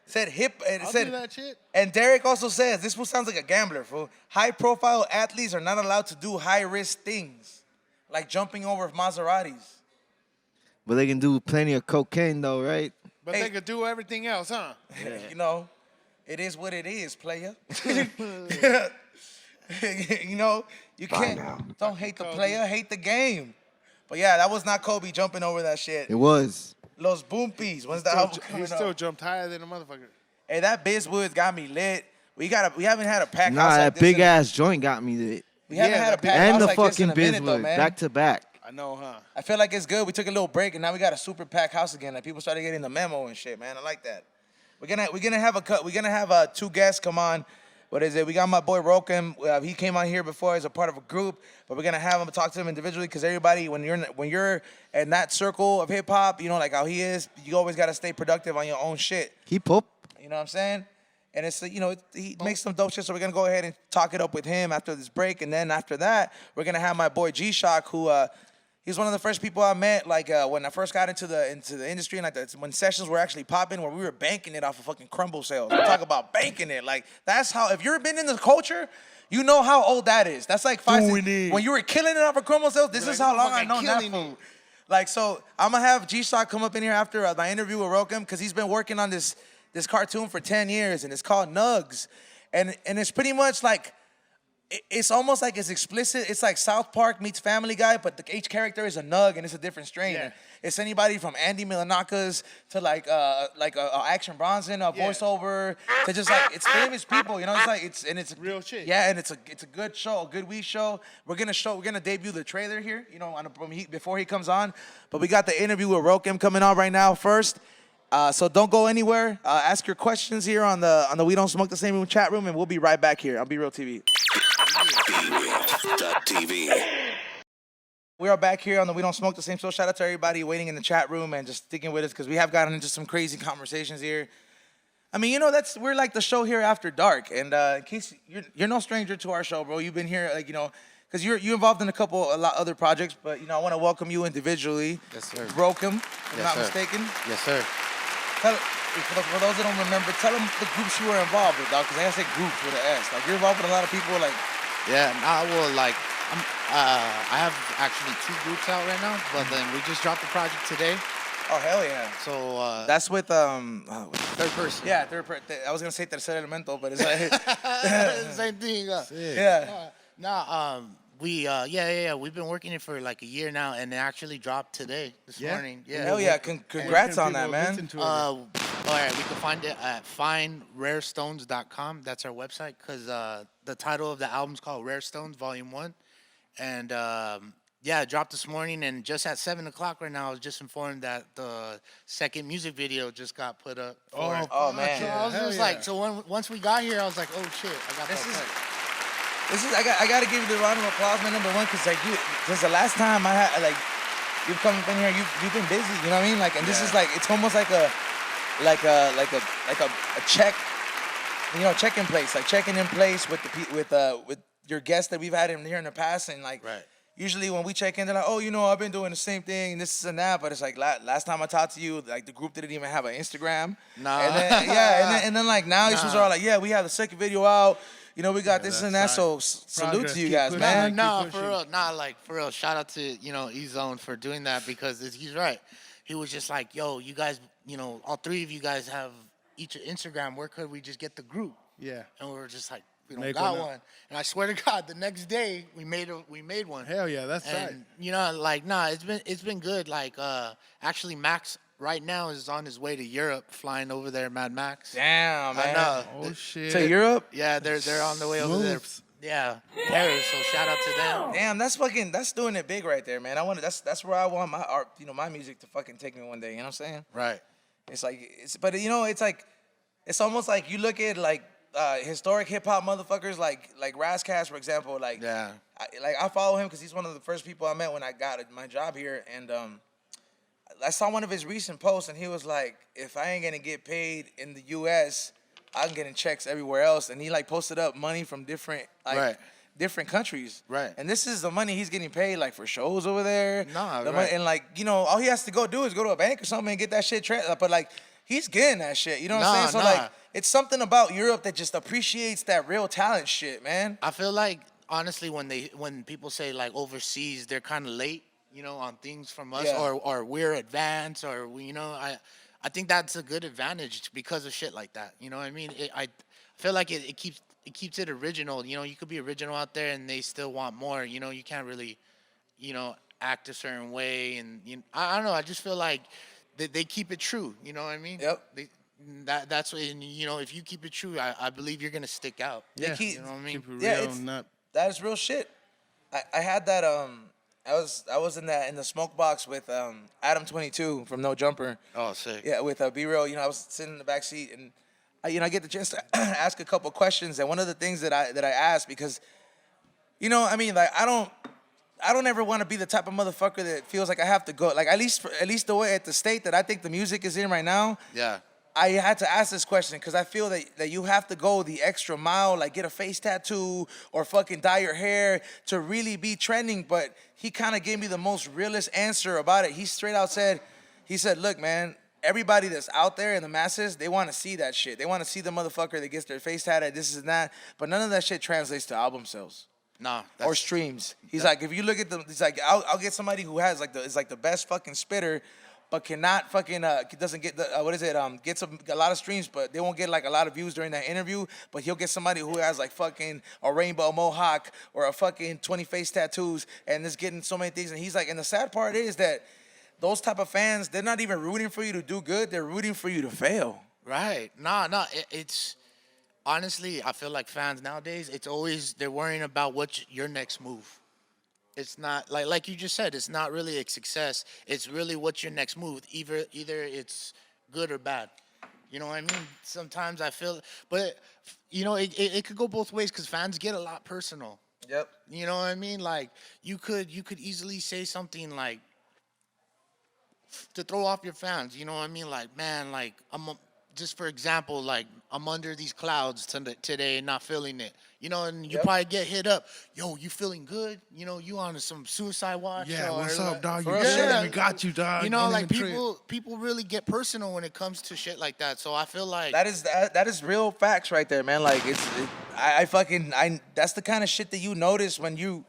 A: Said hip. It
C: I'll
A: said
C: do that shit.
A: And Derek also says, this fool sounds like a gambler, fool. High-profile athletes are not allowed to do high-risk things, like jumping over Maseratis.
B: But they can do plenty of cocaine, though, right?
C: But
A: Hey.
C: they could do everything else, huh?
A: You know, it is what it is, player. You know, you can't. Don't hate the player, hate the game. But yeah, that was not Kobe jumping over that shit.
B: It was.
A: Los Boompies. When's the
C: Still,
A: album
C: he
A: coming
C: still
A: out?
C: jumped higher than a motherfucker.
A: Hey, that Biz Woods got me lit. We haven't had a pack
B: Nah,
A: house like
B: that
A: this
B: big
A: in-
B: ass joint got me lit.
A: We haven't
C: Yeah,
A: had a
C: that big-
A: pack
B: And
A: house
B: the
A: like this in
B: fucking
A: a minute, though,
B: Bizwood,
A: man.
B: back to back.
C: I know, huh?
A: I feel like it's good. We took a little break, and now we got a super packed house again. Like, people started getting the memo and shit, man. I like that. We're gonna have two guests come on. What is it? We got my boy Rokem. He came on here before as a part of a group, but we're gonna have him talk to him individually because everybody, when you're in that circle of hip hop, you know, like how he is, you always gotta stay productive on your own shit.
B: Keep up.
A: You know what I'm saying? And it's, you know, he makes some dope shit, so we're going to go ahead and talk it up with him after this break. And then after that, we're going to have my boy G-Shock, who he's one of the first people I met, like, when I first got into the industry, and like when sessions were actually popping, where we were banking it off of fucking crumble sales. We talk about banking it. Like, that's how, if you've been in the culture, you know how old that is. That's like when you were killing it off of crumble sales, this is how long I know that fool. Like, so I'm going to have G-Shock come up in here after my interview with Rokem, because he's been working on this cartoon for 10 years, and it's called Nugs. And it's pretty much like, it's almost like it's explicit. It's like South Park meets Family Guy, but each character is a nug, and it's a different strain.
C: Yeah.
A: It's anybody from Andy Milanakis to like Action Bronson, voiceover, to just like, it's famous people, you know? It's like, it's
C: Real shit.
A: Yeah, and it's a good show, a good week show. We're gonna debut the trailer here, you know, before he comes on. But we got the interview with Rokem coming on right now first. So don't go anywhere. Ask your questions here on the We Don't Smoke the Same Room chat room, and we'll be right back here on Be Real TV.
D: BeReal.tv.
A: We are back here on the We Don't Smoke the Same. So shout out to everybody waiting in the chat room and just sticking with us, because we have gotten into some crazy conversations here. I mean, you know, we're like the show here after dark. And in case you're no stranger to our show, bro. You've been here, like, you know, because you're involved in a lot other projects. But you know, I want to welcome you individually.
E: Yes, sir.
A: Rokem, if I'm not
E: sir.
A: mistaken.
E: Yes, sir.
A: For those that don't remember, tell them the groups you were involved with, dog. Because I gotta say groups with an S. Like, you're involved with a lot of people. Like,
E: Yeah, I have actually 2 groups out right now, but then we just dropped the project today.
A: oh hell yeah.
E: So
A: That's with
E: third person.
A: yeah, I was gonna say tercer elemento, but it's like
E: Same thing.
A: yeah.
E: We've been working it for like a year now, and it actually dropped today, this morning. Yeah.
A: Hell yeah. Congrats on that, man.
E: All right, we can find it at findrarestones.com. That's our website, because the title of the album's called Rare Stones Volume 1. And it dropped this morning, and just at 7 o'clock right now, I was just informed that the second music video just got put up for it.
A: Oh man.
E: So I was just like, once we got here, I was like, oh shit, I got
A: This is I got to give you the round of applause, man. Number one, because like since the last time I had you've come in here, you've been busy. You know what I mean? Like, and this is like, it's almost like a check, check-in place, like checking in place with with your guests that we've had in here in the past, and like,
E: Right.
A: usually when we check in, they're like, oh, I've been doing the same thing, this and that, but it's like last time I talked to you, like the group didn't even have an Instagram.
E: Nah.
A: And then, and then like now it's just all like, yeah, we have the second video out, we got this and that,
C: that's
A: so
C: right.
A: salute
C: Progress,
A: to you
C: keep
A: guys,
C: pushing.
A: man.
E: No,
C: Keep
E: for
C: pushing.
E: real. Nah, like for real. Shout out to E-Zone for doing that because he's right. He was just like, yo, you guys, all three of you guys have each an Instagram. Where could we just get the group?
C: Yeah.
E: And we were just like, we don't
C: Make
E: got
C: one up.
E: one. And I swear to God, the next day we made one.
C: Hell yeah, that's
E: And
C: tight.
E: like nah, it's been good. Like actually Max right now is on his way to Europe, flying over there, Mad Max.
A: Damn, man.
E: I know.
C: Oh shit.
A: To Europe?
E: Yeah, they're on the way over there.
C: Moves.
E: Yeah, Paris. So shout out to them.
A: Damn, that's doing it big right there, man. That's where I want my art, my music to fucking take me one day. You know what I'm saying?
E: Right.
A: It's like it's like it's almost like you look at like historic hip hop motherfuckers like Razzcast, for example. Like
E: Yeah.
A: I follow him because he's one of the first people I met when I got my job here, and I saw one of his recent posts, and he was like, if I ain't gonna get paid in the U.S., I'm getting checks everywhere else, and he like posted up money from different
E: Right.
A: different countries.
E: Right.
A: And this is the money he's getting paid like for shows over there.
E: Nah,
A: The
E: right.
A: and like all he has to go do is go to a bank or something and get that shit but like he's getting that shit. You know what I'm saying? So
E: Nah.
A: like it's something about Europe that just appreciates that real talent shit, man.
E: I feel like honestly when people say like overseas, they're kind of late, on things from us,
A: Yeah.
E: or we're advanced, or I think that's a good advantage because of shit like that. You know what I mean? I feel like it keeps it original. You could be original out there and they still want more. You can't really, act a certain way, and I don't know. I just feel like they keep it true. You know what I mean?
A: Yep.
E: That's what, and if you keep it true, I believe you're gonna stick out.
C: Yeah.
A: keep-
E: You know what I mean?
C: Keep it
A: Yeah,
C: real,
A: it's-
C: not
A: That is real shit. I had that I was in the smoke box with Adam 22 from No Jumper.
E: Oh, sick.
A: Yeah, with B Real, I was sitting in the back seat, and I get the chance to ask a couple questions, and one of the things that I asked, because I mean, like I don't ever want to be the type of motherfucker that feels like I have to go, like at least the way at the state that I think the music is in right now.
E: Yeah.
A: I had to ask this question because I feel that you have to go the extra mile, like get a face tattoo or fucking dye your hair to really be trending. But he kind of gave me the most realist answer about it. He straight out said, look, man, everybody that's out there in the masses, they want to see that shit. They want to see the motherfucker that gets their face tatted, this and that. But none of that shit translates to album sales
E: Nah.
A: or streams. He's like, if you look at he's like, I'll get somebody who has is like the best fucking spitter, but cannot fucking doesn't get the gets a lot of streams, but they won't get like a lot of views during that interview. But he'll get somebody who has like fucking a rainbow mohawk or a fucking 20 face tattoos and is getting so many things. And he's like, and the sad part is that those type of fans, they're not even rooting for you to do good. They're rooting for you to fail.
E: Right. It's honestly, I feel like fans nowadays, it's always they're worrying about what's your next move. It's not like you just said, it's not really a success. It's really what's your next move. Either it's good or bad. You know what I mean? Sometimes I feel, but it could go both ways because fans get a lot personal.
A: Yep.
E: You know what I mean? Like you could easily say something like to throw off your fans. You know what I mean? Like, man, like just for example, like I'm under these clouds today and not feeling it. And you
A: Yep.
E: probably get hit up. Yo, you feeling good? You on some suicide watch?
C: yeah.
E: or
C: What's
E: like-
C: up, dog?
A: for
C: You
A: real
C: good?
A: shit.
C: We got you, dog.
E: You know,
C: Don't
E: like
C: even trip.
E: people really get personal when it comes to shit like that. So I feel like
A: That is real facts right there, man. Like that's the kind of shit that you notice when you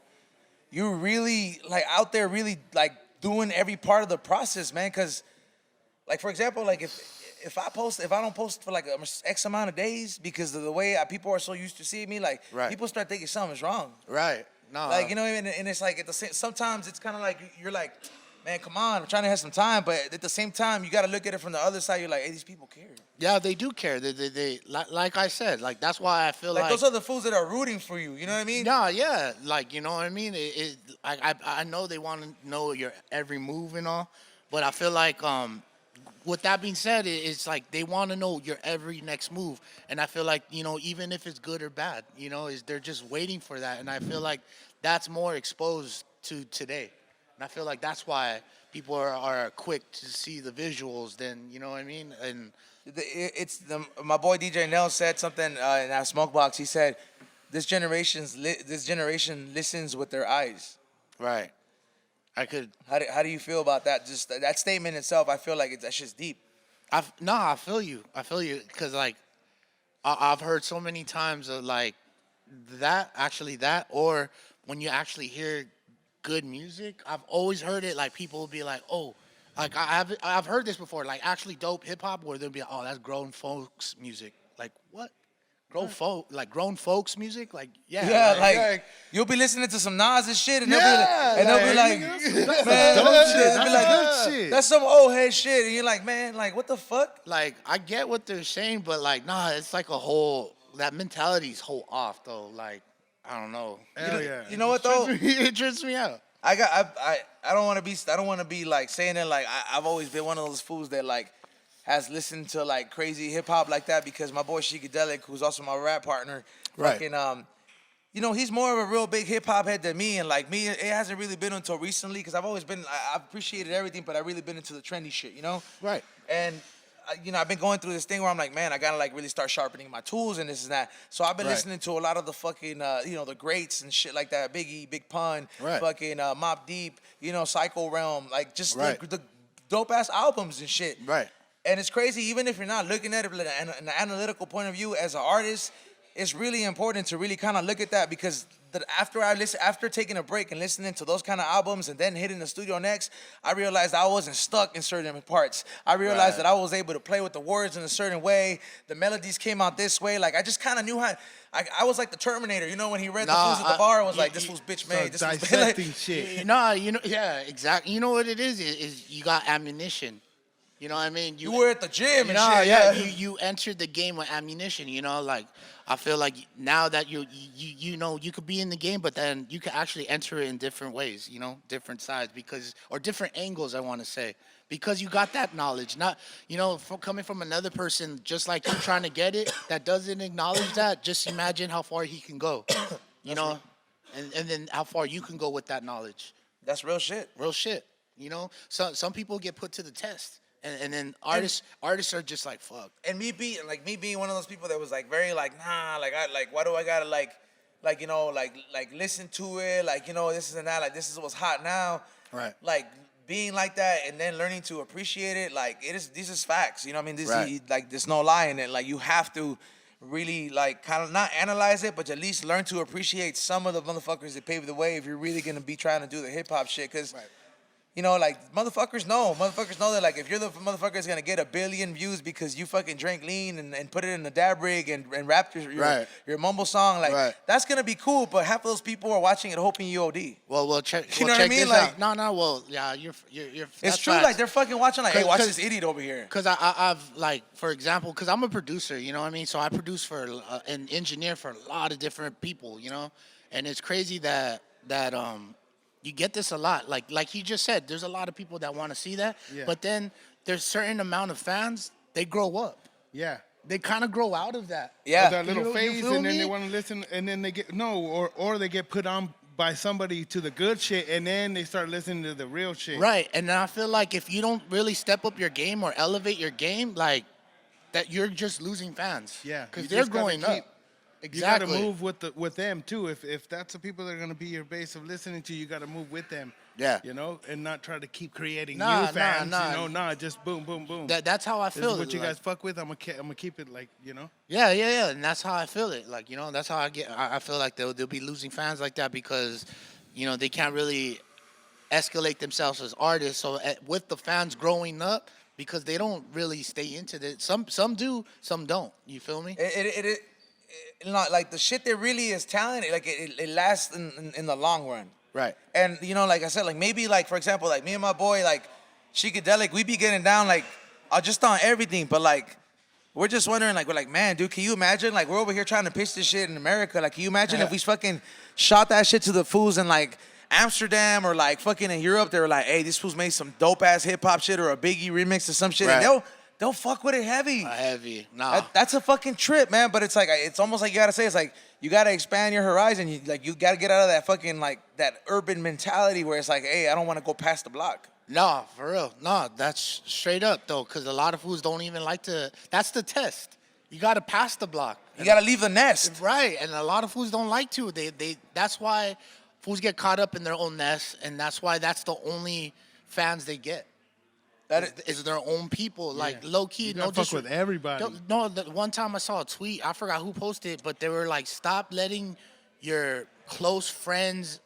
A: really like out there really like doing every part of the process, man. Cause like for example, like if I don't post for like X amount of days because of the way people are so used to seeing me, like
E: Right.
A: people start thinking something's wrong.
E: right. No,
A: Like and it's like sometimes it's kind of like you're like, man, come on, I'm trying to have some time, but at the same time you got to look at it from the other side. You're like, hey, these people care.
E: yeah, they do care. They like I said, like that's why I feel
A: Like those are the fools that are rooting for you. You know what I mean?
E: No, yeah, like you know what I mean. I know they want to know your every move and all, but I feel like with that being said, it's like they want to know your every next move, and I feel like even if it's good or bad, they're just waiting for that, and I feel like that's more exposed to today. And I feel like that's why people are quick to see the visuals. Then you know what I mean. And
A: My boy DJ Nell said something in that smoke box. He said, this generation listens with their eyes.
E: right, I could.
A: How do you feel about that? Just that statement itself, I feel like that's just deep.
E: I feel you. I feel you because like I've heard so many times of like that, or when you actually hear good music, I've always heard it. Like people will be like, oh, like I've heard this before. Like actually dope hip hop, where they'll be like, oh, that's grown folks music. Like what? Grown folks music, like
A: Yeah,
E: like
A: you'll be listening to some Nas and shit, and
C: Yeah,
A: they'll be like, man,
C: dope shit.
A: they'll be like,
C: That's good shit.
A: that's some old head shit, and you're like, man, like what the fuck?
E: like I get what they're saying, but like nah, it's like a whole that mentality's whole off though. Like I don't know.
C: Hell yeah.
A: You know what though?
E: It trips me out.
A: I don't want to be like saying it like I've always been one of those fools that like has listened to like crazy hip hop like that, because my boy Shikadelic, who's also my rap partner,
E: Right.
A: fucking you know, he's more of a real big hip hop head than me, and like me, it hasn't really been until recently, because I've always been I've appreciated everything, but I really been into the trendy shit, you know?
E: Right.
A: And you know, I've been going through this thing where I'm like, man, I gotta like really start sharpening my tools and this and that. So I've been
E: Right.
A: listening to a lot of the fucking you know, the greats and shit like that, Biggie, Big Pun,
E: Right.
A: fucking Mobb Deep, you know, Psycho Realm, like just
E: Right.
A: the dope ass albums and shit.
E: Right.
A: And it's crazy, even if you're not looking at it from an analytical point of view as an artist, it's really important to really kind of look at that, because after taking a break and listening to those kind of albums and then hitting the studio next, I realized I wasn't stuck in certain parts. I realized
E: Right.
A: that I was able to play with the words in a certain way. The melodies came out this way. Like I just kind of knew how. I was like the Terminator, you know, when he read the
E: Nah,
A: fools at the bar and was
E: you-
A: like, this
E: you-
A: was bitch
C: Start
A: made. This was
C: dissecting shit.
E: No, you know, yeah, exactly. You know what it is you got ammunition. You know what I mean?
A: You were at the gym and
E: No,
A: shit.
E: yeah, you entered the game with ammunition. You know, like I feel like now that you know you could be in the game, but then you could actually enter it in different ways. You know, different sides or different angles. I want to say because you got that knowledge. Not coming from another person just like you trying to get it that doesn't acknowledge that. Just imagine how far he can go. You know, and then how far you can go with that knowledge.
A: That's real shit.
E: Real shit. You know, some people get put to the test. And then artists are just like fuck.
A: And me being one of those people that was like very like, nah, why do I gotta like you know like listen to it, like, you know, this is and that, like this is what's hot now.
E: Right.
A: Like being like that and then learning to appreciate it, like these is facts. You know what I mean?
E: Right.
A: Like there's no lie in it. Like you have to really like kind of not analyze it, but at least learn to appreciate some of the motherfuckers that paved the way if you're really gonna be trying to do the hip hop shit. Cause you know, like, motherfuckers know that, like, if you're the motherfucker that's gonna get 1 billion views because you fucking drank lean and put it in the dab rig and rapped your mumble song, like, that's gonna be cool, but half of those people are watching it hoping you OD.
E: Well, check.
A: You know
E: check
A: what I mean?
E: This
A: Like,
E: out. No. Well, yeah, you're.
A: It's true. Like, they're fucking watching. Like, hey, watch this idiot over here.
E: Because I've like, for example, because I'm a producer. You know what I mean? So I produce for an engineer for a lot of different people. You know, and it's crazy that you get this a lot. Like he just said, there's a lot of people that want to see that.
C: Yeah.
E: But then there's certain amount of fans, they grow up.
C: Yeah.
E: They kind of grow out of that.
A: Yeah.
C: That little
E: You
C: phase,
E: feel
C: and then
E: me?
C: they want to listen, and then they get or they get put on by somebody to the good shit, and then they start listening to the real shit.
E: Right. And then I feel like if you don't really step up your game or elevate your game, like that, you're just losing fans.
C: Yeah,
E: Because
C: you
E: they're
C: just gotta
E: growing
C: keep-
E: up. Exactly.
C: You got to move with them too. If that's the people that are gonna be your base of listening to, you got to move with them.
E: Yeah.
C: You know, and not try to keep creating
E: Nah,
C: new fans.
E: nah.
C: You know, just boom, boom, boom.
E: That's how I
C: This
E: feel.
C: is what you
E: like-
C: guys fuck with. I'm gonna keep it like, you know.
E: Yeah, and that's how I feel it. Like, you know, that's how I feel like they'll be losing fans like that because, you know, they can't really escalate themselves as artists. So with the fans growing up, because they don't really stay into it. Some do, some don't. You feel me?
A: It not like the shit that really is talent. Like it lasts in the long run.
E: Right.
A: And you know, like I said, like maybe like for example, like me and my boy, like Shikadelic, we be getting down like just on everything, but like we're just wondering, like we're like, man, dude, can you imagine? Like we're over here trying to pitch this shit in America. Like, can you imagine if we fucking shot that shit to the fools in like Amsterdam or like fucking in Europe? They were like, hey, this fool's made some dope ass hip hop shit or a Biggie remix or some shit,
E: Right.
A: and they'll they'll fuck with it heavy.
E: Heavy. Nah.
A: That's a fucking trip, man. But it's like, it's almost like you gotta say, it's like, you gotta expand your horizon. You gotta get out of that fucking, like, that urban mentality where it's like, hey, I don't want to go past the block.
E: No, for real. No, that's straight up, though, because a lot of fools don't even like to. That's the test. You got to pass the block.
A: You gotta leave the nest.
E: Right, and a lot of fools don't like to. That's why fools get caught up in their own nest, and that's why that's the only fans they get. That is their own people. Like, low-key,
C: You
E: no
C: gotta fuck with everybody.
E: No, one time I saw a tweet, I forgot who posted it, but they were like, stop letting your close friends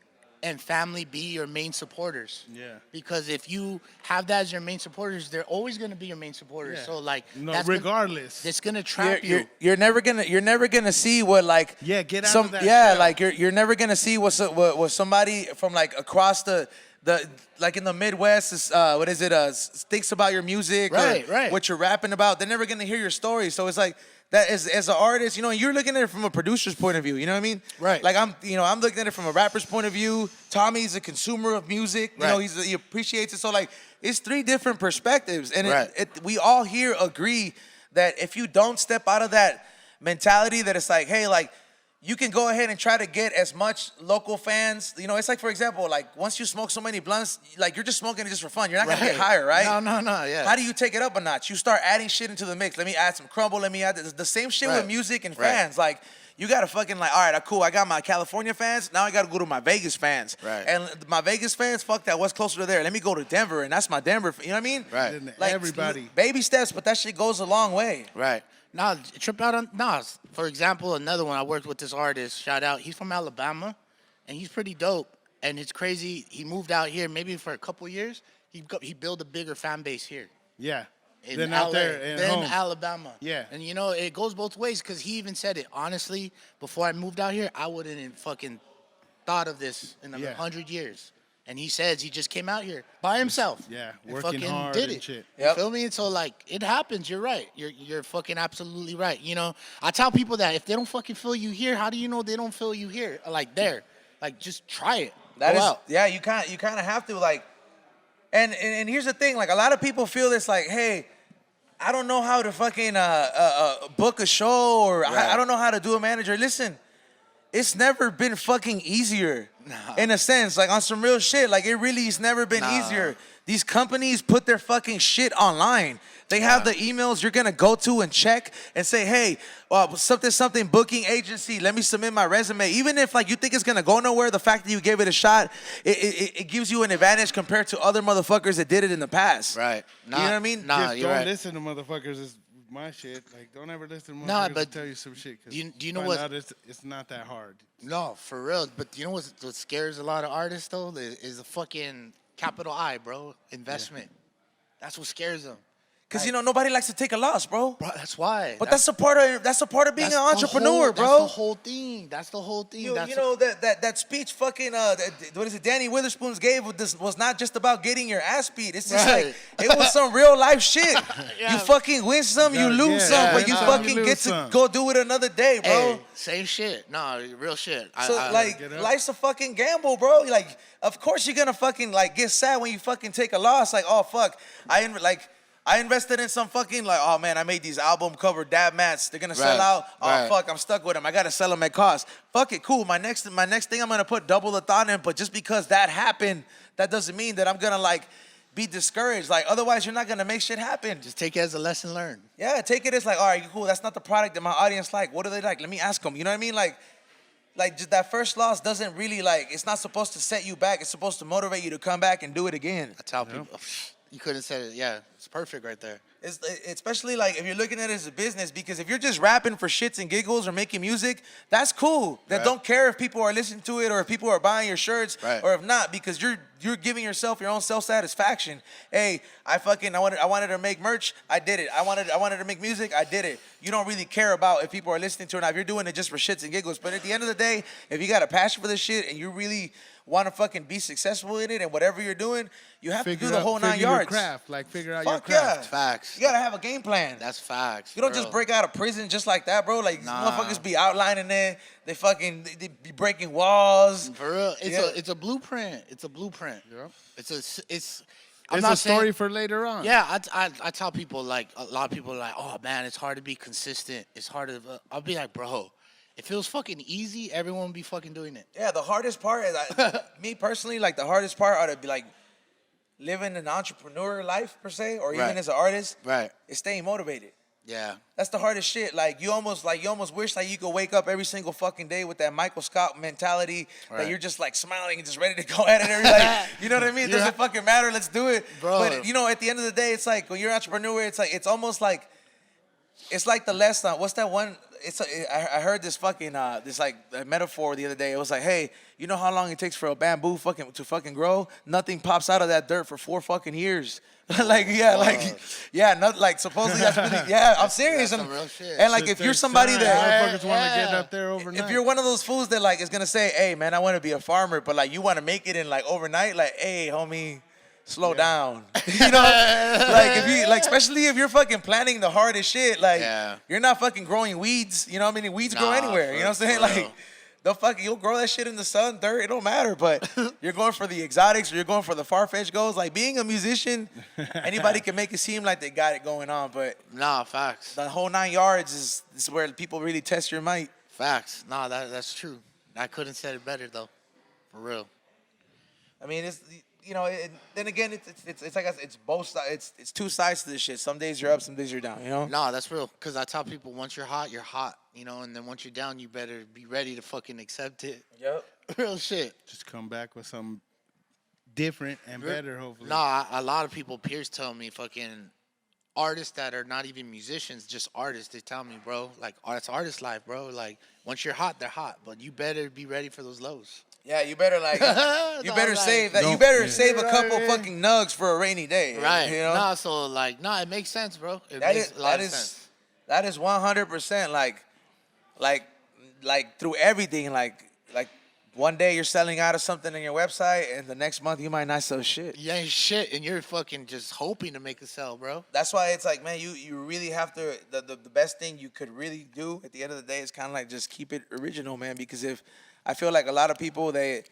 E: and family be your main supporters.
C: Yeah.
E: Because if you have that as your main supporters, they're always going to be your main supporters.
C: Yeah.
E: So, like,
C: No,
E: that's
C: regardless.
E: it's going to trap you.
A: You're never gonna see what, like,
C: Get out
A: some,
C: of that.
A: yeah,
C: shell.
A: like you're never gonna see what somebody from, like, across the like in the Midwest is thinks about your music,
E: Right,
A: or
E: right.
A: what you're rapping about. They're never gonna hear your story. So it's like that as an artist, you're looking at it from a producer's point of view. You know what I mean?
E: Right.
A: Like I'm looking at it from a rapper's point of view. Tommy's a consumer of music. You know, he appreciates it. So, like, it's three different perspectives, and we all here agree that if you don't step out of that mentality, that it's like, hey, like, you can go ahead and try to get as much local fans. It's like, for example, like, once you smoke so many blunts, like, you're just smoking it just for fun. You're not gonna get higher, right?
E: No, yeah.
A: How do you take it up a notch? You start adding shit into the mix. Let me add some crumble. Let me add the same shit with music and fans. Like, you gotta fucking, like, all right, cool. I got my California fans. Now I gotta go to my Vegas fans.
E: Right.
A: And my Vegas fans, fuck that. What's closer to there? Let me go to Denver, and that's my Denver. You know what I mean?
E: Right.
C: And
A: Like,
C: everybody.
A: baby steps, but that shit goes a long way.
E: Right. Nah, trip out on Nas. For example, another one, I worked with this artist, shout out. He's from Alabama, and he's pretty dope. And it's crazy. He moved out here maybe for a couple years. He built a bigger fan base here.
C: Yeah.
E: In
C: Then
E: LA,
C: out there at
E: then
C: home.
E: Alabama.
C: Yeah.
E: And it goes both ways, because he even said it. Honestly, before I moved out here, I wouldn't have fucking thought of this in 100 years. And he says he just came out here by himself.
C: Yeah,
E: and
C: working
E: fucking
C: hard
E: did
C: and
E: it.
C: shit.
E: You feel me? And so, like, it happens. You're right. You're fucking absolutely right. I tell people that if they don't fucking feel you here, how do you know they don't feel you here? Like, there. Like, just try it.
A: That
E: Go
A: is,
E: out.
A: yeah, you kind of have to, like, and here's the thing, like, a lot of people feel this, like, hey, I don't know how to fucking book a show, or I don't know how to do a manager. Listen, it's never been fucking easier. In a sense, like, on some real shit, like, it really has never been easier. These companies put their fucking shit online. They have the emails you're gonna go to and check and say, hey, something booking agency, let me submit my resume. Even if, like, you think it's gonna go nowhere, the fact that you gave it a shot, it gives you an advantage compared to other motherfuckers that did it in the past.
E: Right.
A: You know what I mean?
E: Nah,
C: Just
E: you're
C: don't
E: right.
C: listen to motherfuckers. Is my shit. Like, don't ever listen to motherfuckers
E: Nah, but
C: tell you some shit. 'Cause
E: do you know
C: find
E: what-
C: out it's not that hard.
E: No, for real. But you know what scares a lot of artists, though? Is a fucking capital I, bro. Investment. That's what scares them.
A: Because, nobody likes to take a loss, bro.
E: Bro, that's why.
A: But that's a part of being an entrepreneur, bro.
E: That's the whole thing. That's the whole thing.
A: That speech fucking what is it, Danny Witherspoon's gave was not just about getting your ass beat. It's just
E: Right.
A: like, it was some real life shit.
E: Yeah.
A: You fucking win some, you lose some, but you
C: win some,
A: fucking
C: you
A: get
C: lose
A: to
C: some.
A: go do it another day, bro.
E: Hey, same shit. No, real shit.
A: So, like,
C: get up.
A: life's a fucking gamble, bro. Like, of course you're gonna fucking, like, get sad when you fucking take a loss. Like, oh, fuck. I invested in some fucking, like, oh, man, I made these album cover dab mats. They're gonna sell out. Oh,
E: right.
A: fuck, I'm stuck with them. I gotta sell them at cost. Fuck it, cool. My next thing I'm gonna put double the thought in, but just because that happened, that doesn't mean that I'm gonna, like, be discouraged. Like, otherwise you're not gonna make shit happen.
E: just take it as a lesson learned.
A: Yeah, take it as, like, all right, cool. That's not the product that my audience like. What do they like? Let me ask them. You know what I mean? Like, just that first loss doesn't really, like, it's not supposed to set you back. It's supposed to motivate you to come back and do it again.
E: I tell people, you couldn't have said it. Yeah, it's perfect right there.
A: It's especially, like, if you're looking at it as a business, because if you're just rapping for shits and giggles or making music, that's cool. That don't care if people are listening to it or if people are buying your shirts or if not, because you're giving yourself your own self-satisfaction. Hey, I wanted to make merch, I did it. I wanted to make music, I did it. You don't really care about if people are listening to it or not. If you're doing it just for shits and giggles. But at the end of the day, if you got a passion for this shit and you really want to fucking be successful in it and whatever you're doing, you have to do the whole 9 yards.
C: Figure out
A: Fuck
C: your craft.
A: yeah.
E: Facts.
A: You gotta have a game plan.
E: That's facts.
A: You don't
E: bro.
A: just break out of prison just like that, bro. Like, these motherfuckers be outlining it. They be breaking walls.
E: For real,
A: Yeah.
E: it's a blueprint. It's a blueprint.
C: Yep.
E: It's
C: It's
E: not
C: a story
E: saying,
C: for later on.
E: Yeah, I tell people, like, a lot of people are like, oh man, it's hard to be consistent. It's hard to. I'll be like, bro, if it was fucking easy, everyone would be fucking doing it.
A: Yeah, the hardest part is, me personally, like the hardest part ought to be like living an entrepreneur life per se, or even
E: Right.
A: as an artist,
E: Right.
A: is staying motivated.
E: Yeah.
A: That's the hardest shit. Like you almost wish like you could wake up every single fucking day with that Michael Scott mentality that
E: Right.
A: you're just like smiling and just ready to go at it. Like, you know what I mean? It doesn't fucking matter. Let's do it,
E: Bro.
A: But you know, at the end of the day, it's like when you're an entrepreneur, it's like it's almost like it's like the less what's that one? I heard this fucking this like metaphor the other day. It was like, hey, you know how long it takes for a bamboo to fucking grow? Nothing pops out of that dirt for 4 fucking years. Not like supposedly that's really I'm serious.
E: That's some real shit.
A: And like if you're somebody that
C: motherfuckers want to get up there overnight.
A: if you're one of those fools that like is gonna say, hey man, I want to be a farmer, but like you want to make it in like overnight, like hey homie, slow down. You know, like if you like, especially if you're fucking planning the hardest shit, like you're not fucking growing weeds. You know how many weeds grow anywhere? You know what I'm saying? Like you'll grow that shit in the sun, dirt, it don't matter. But you're going for the exotics or you're going for the far-fetched goals. Like being a musician, anybody can make it seem like they got it going on, but
E: Nah, facts.
A: the whole 9 yards is where people really test your might.
E: Facts. Nah, that's true. I couldn't say it better though, for real.
A: I mean, it's you know. Then again, it's like it's both sides. It's two sides to this shit. Some days you're up, some days you're down. You know.
E: Nah, that's real. Cause I tell people once you're hot, you're hot. You know, and then once you're down, you better be ready to fucking accept it.
A: Yep.
E: Real shit.
C: Just come back with something different and better, hopefully.
E: Nah, a lot of people, peers tell me, fucking artists that are not even musicians, just artists. They tell me, bro, like it's artist life, bro. Like once you're hot, they're hot, but you better be ready for those lows.
A: Yeah, you better like you
E: No,
A: better
E: like-
A: save that. You
C: Don't-
A: better
C: yeah.
A: save a couple fucking nugs for a rainy day.
E: Right.
A: You know.
E: Nah, so like, nah, it makes sense, bro. It
A: That
E: makes
A: is
E: a lot of sense.
A: that is 100% like through everything like one day you're selling out of something on your website and the next month you might not sell shit.
E: You ain't shit, and you're fucking just hoping to make a sell, bro.
A: That's why it's like, man, you really have to the best thing you could really do at the end of the day is kind of like just keep it original, man, because if I feel like a lot of people they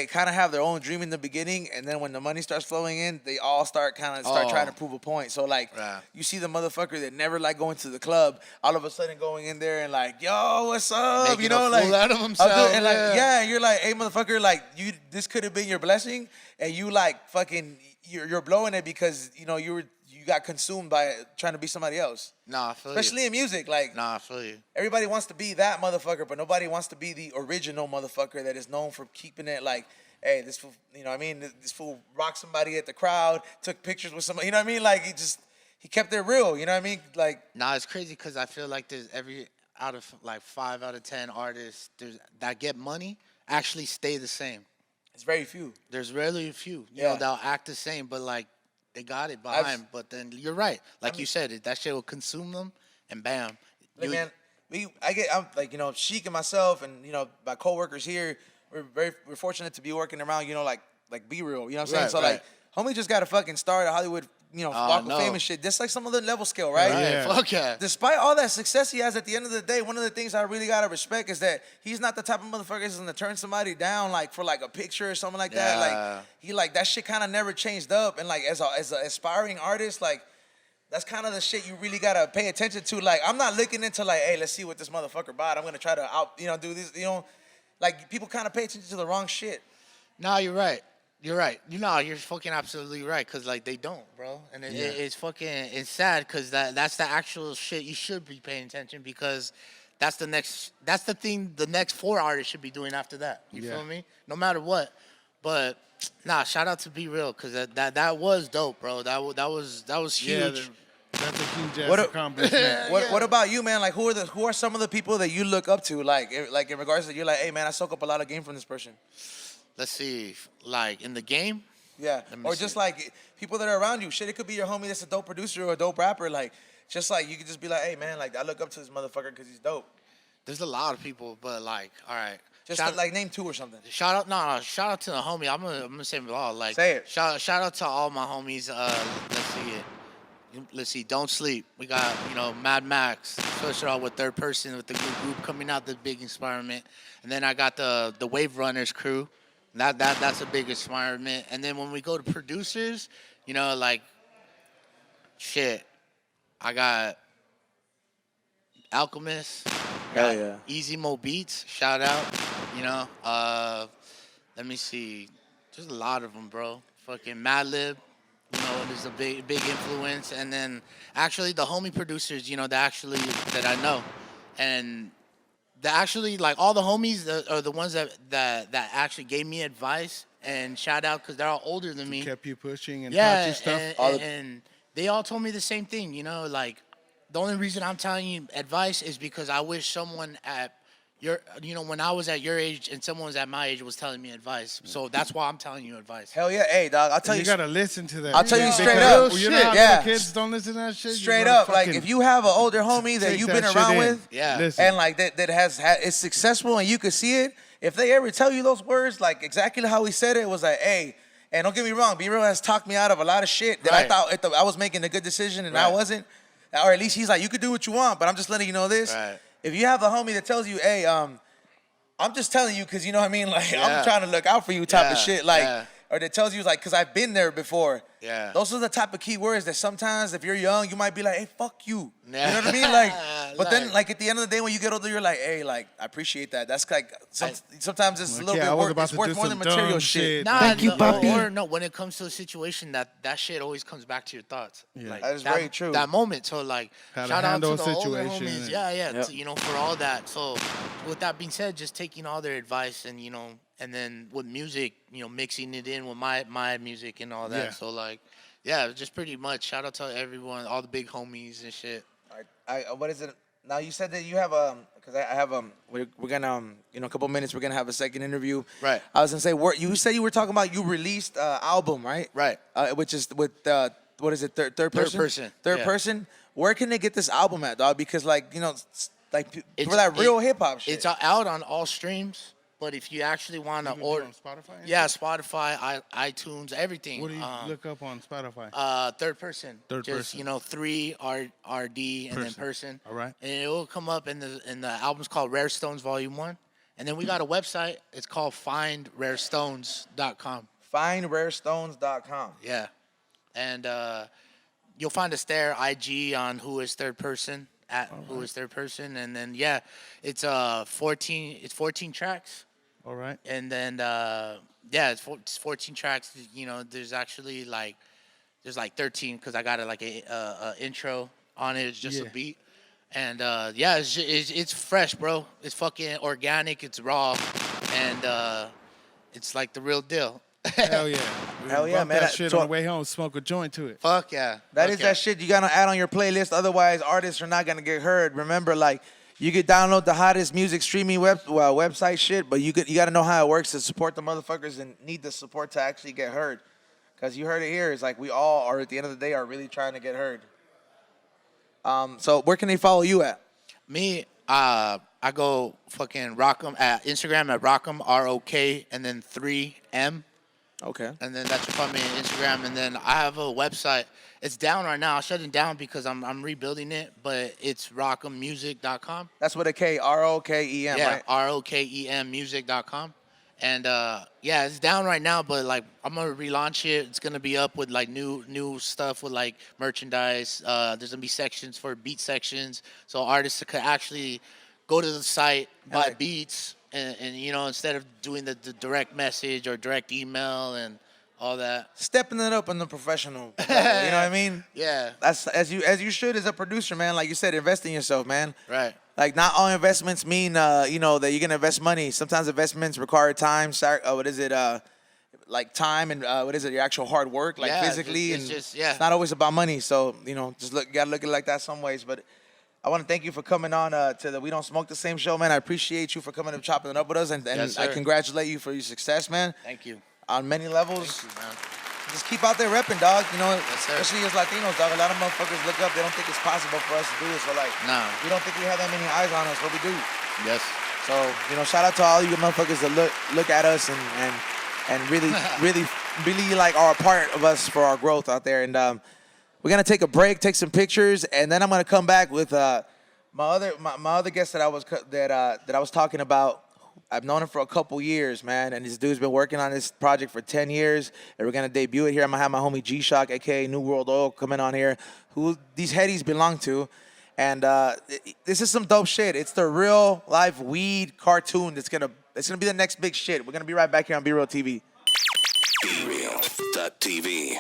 A: kind of have their own dream in the beginning, and then when the money starts flowing in, they all start trying to prove a point. So like, you see the motherfucker that never like going to the club, all of a sudden going in there and like, yo, what's up?
E: Making
A: you know,
E: a
A: like
E: fool out of himself,
A: and like, you're like, hey, motherfucker, like this could have been your blessing, and you like fucking, you're blowing it because you know you got consumed by trying to be somebody else.
E: Nah, I feel
A: Especially
E: you.
A: in music, like.
E: Nah, I feel you.
A: Everybody wants to be that motherfucker, but nobody wants to be the original motherfucker that is known for keeping it like, hey, this fool, you know what I mean? This fool rocked somebody at the crowd, took pictures with somebody, you know what I mean? Like, he kept it real, you know what I mean? Like,
E: Nah, it's crazy because I feel like there's out of like 5 out of 10 artists that get money actually stay the same.
A: it's very few.
E: There's rarely a few. You know, they'll act the same, but like they got it behind. But then you're right. Like you said, that shit will consume them, and bam.
A: Like, man, I'm like, you know, Sheik and myself and, you know, my coworkers here, we're fortunate to be working around, you know, like Be Real, you know what I'm saying?
E: Right,
A: So,
E: right.
A: like, homie just got a fucking star at Hollywood, you know, Walk of Fame and shit. Just like some other level scale, right?
E: Right,
C: Yeah.
E: fuck yeah.
A: Despite all that success he has, at the end of the day, one of the things I really gotta respect is that he's not the type of motherfucker that's gonna turn somebody down like for like a picture or something like that. Like he like that shit kind of never changed up. And like as an aspiring artist, like that's kind of the shit you really gotta pay attention to. Like I'm not looking into like, hey, let's see what this motherfucker bought. I'm gonna try to do this. You know, like people kind of pay attention to the wrong shit.
E: Nah, you're right. You're right. You're fucking absolutely right. Cause like they don't, bro, and it's fucking it's sad. Cause that's the actual shit you should be paying attention because that's the thing the next 4 artists should be doing after that. You feel me? No matter what. But nah, shout out to Be Real. Cause that was dope, bro. That was huge.
C: Yeah, that's a huge ass accomplishment.
A: What about you, man? Like who are some of the people that you look up to? Like in regards to you're like, hey man, I soak up a lot of game from this person.
E: Let's see, like in the game.
A: Yeah,
E: me
A: or
E: see.
A: just like people that are around you. Shit, it could be your homie that's a dope producer or a dope rapper. Like, just like you could just be like, hey man, like I look up to this motherfucker because he's dope.
E: There's a lot of people, but like, all right.
A: Just like name 2 or something.
E: Shout out, shout out to the homie. I'm gonna say it all. Like,
A: Say it.
E: Shout out to all my homies. Let's see. Don't sleep. We got Mad Max. First all with Third Person with the group coming out, the big experiment, and then I got the Wave Runners crew. That's a big inspirement. And then when we go to producers, you know, like shit, I got Alchemist,
A: Hell yeah.
E: Easy Mo Beats, shout out. You know, let me see, just a lot of them, bro. Fucking Madlib, you know, is a big influence. And then actually the homie producers, you know, that I know, and actually like all the homies are the ones that actually gave me advice and shout out because they're all older than me.
C: Kept you pushing and
E: Yeah,
C: taught you stuff.
E: and they all told me the same thing. You know, like the only reason I'm telling you advice is because I wish someone at when I was at your age and someone was at my age was telling me advice. So that's why I'm telling you advice.
A: Hell yeah. Hey, dog, I'll tell
C: You
A: you.
C: gotta listen to that.
A: I'll tell you
C: Because
A: straight up.
C: You know how
A: Yeah.
C: little kids don't listen to that shit? You
A: Straight
C: gotta
A: up, like
C: fucking
A: if you have an older homie that
C: take
A: you've
C: that
A: been
C: shit
A: around
C: in.
A: with,
E: Yeah.
C: Listen.
A: and like that is successful and you can see it, if they ever tell you those words, like exactly how he said it, was like, hey, and don't get me wrong, B-Real has talked me out of a lot of shit that I
E: Right.
A: thought I was making a good decision and I
E: Right.
A: wasn't. Or at least he's like, you could do what you want, but I'm just letting you know this.
E: Right.
A: If you have a homie that tells you, hey, I'm just telling you because you know what I mean? Like,
E: Yeah.
A: I'm trying to look out for you type of
E: Yeah,
A: shit. Like,
E: yeah.
A: or that tells you, like, because I've been there before.
E: Yeah.
A: Those are the type of key words that sometimes if you're young, you might be like, hey, fuck you.
E: Yeah.
A: You know what I mean? Like, but then,
E: Like-
A: like, at the end of the day, when you get older, you're like, hey, like, I appreciate that. That's like, sometimes it's a
C: Like,
A: little
C: yeah, I
A: bit
C: was
A: worth,
C: about
A: it's
C: to
A: worth
C: do
A: more than
C: some
A: material
C: dumb
A: shit.
C: shit.
E: Nah,
B: Thank you,
E: no,
B: papi.
E: Or no, when it comes to a situation, that shit always comes back to your thoughts.
C: Yeah.
E: Like,
A: That is very true.
E: That moment. So like,
C: How to
E: shout out
C: handle
E: to
C: a
E: the older
C: situation
E: homies.
C: and-
E: Yeah,
A: Yep.
E: you know, for all that. So with that being said, just taking all their advice and, you know, and then with music, you know, mixing it in with my music and all that.
C: Yeah.
E: So like, yeah, just pretty much shout out to everyone, all the big homies and shit.
A: What is it? Now you said that you have because I have we're gonna in a couple minutes we're gonna have a second interview.
E: Right.
A: I was gonna say you said you were talking about you released album, right?
E: Right.
A: Which is with what is it third person?
E: person,
A: Third
E: yeah.
A: person. Where can they get this album at, dog? Because like for that real hip hop shit.
E: It's out on all streams, but if you actually want to
C: Even
E: order,
C: on Spotify and
E: yeah,
C: shit?
E: Spotify, iTunes, everything.
C: What do you look up on Spotify?
E: Third person.
C: Third
E: Just,
C: person.
E: you know, 3 RD and then
C: Person.
E: person.
C: All right.
E: And it will come up in the album's called Rare Stones Volume 1. And then we got a website. It's called findrarestones.com.
A: FindRareStones.com.
E: Yeah. And you'll find us there, IG on Who Is Third Person, at Who Is Third Person. And then, yeah, it's 14 tracks.
C: All right.
E: And then, yeah, it's 14 tracks. You know, there's 13 because I got a intro on it. It's just a
C: Yeah.
E: beat. And, yeah, it's fresh, bro. It's fucking organic. It's raw. And it's like the real deal.
C: Hell yeah.
A: Hell yeah,
C: Bump
A: man.
C: That shit
A: So-
C: on the way home. Smoke a joint to it.
E: Fuck yeah.
A: That
E: Fuck
A: is
E: yeah.
A: that shit you gotta add on your playlist. Otherwise, artists are not gonna get heard. Remember, like you could download the hottest music streaming website shit, but you gotta know how it works to support the motherfuckers and need the support to actually get heard. Cause you heard it here. It's like we all are at the end of the day are really trying to get heard. So where can they follow you at?
E: Me, I go fucking Rokem at Instagram at Rokem, ROK, and then 3M.
A: Okay.
E: And then that's from me on Instagram. And then I have a website. It's down right now. I shut it down because I'm rebuilding it, but it's rockemmusic.com.
A: That's with a K, ROKEM,
E: Yeah,
A: right?
E: ROKEM music.com. And yeah, it's down right now, but like I'm gonna relaunch it. It's gonna be up with like new stuff with like merchandise. There's gonna be sections for beat sections, so artists could actually go to the site, buy
A: Like-
E: beats, and you know, instead of doing the direct message or direct email and all that.
A: Stepping it up in the professional level, you know what I mean?
E: Yeah,
A: That's as you should as a producer, man. Like you said, invest in yourself, man.
E: right.
A: Like not all investments mean you know that you're gonna invest money. Sometimes investments require time. Like time and your actual hard work, like
E: Yeah,
A: physically,
E: it's
A: and
E: just- yeah.
A: it's not always about money. So you know, just you gotta look at it like that some ways. But I want to thank you for coming on to the We Don't Smoke the Same show, man. I appreciate you for coming and chopping it up with us, and
E: Yes,
A: I
E: sir.
A: congratulate you for your success, man.
E: Thank you.
A: On many levels.
E: Thank you, man.
A: Just keep out there repping, dog. You know,
E: sir.
A: especially as Latinos, dog. A lot of motherfuckers look up. They don't think it's possible for us to do it. So like,
E: Nah.
A: we don't think we have that many eyes on us, but we do.
E: Yes.
A: So you know, shout out to all you motherfuckers that look at us and really like are a part of us for our growth out there. And we're gonna take a break, take some pictures, and then I'm gonna come back with my other guest that I was talking about. I've known him for a couple years, man, and this dude's been working on this project for 10 years, and we're gonna debut it here. I'm gonna have my homie G-Shock, aka New World Oil, coming on here, who these headies belong to, and this is some dope shit. It's the real life weed cartoon it's gonna be the next big shit. We're gonna be right back here on Be Real TV.
D: BeReal.tv.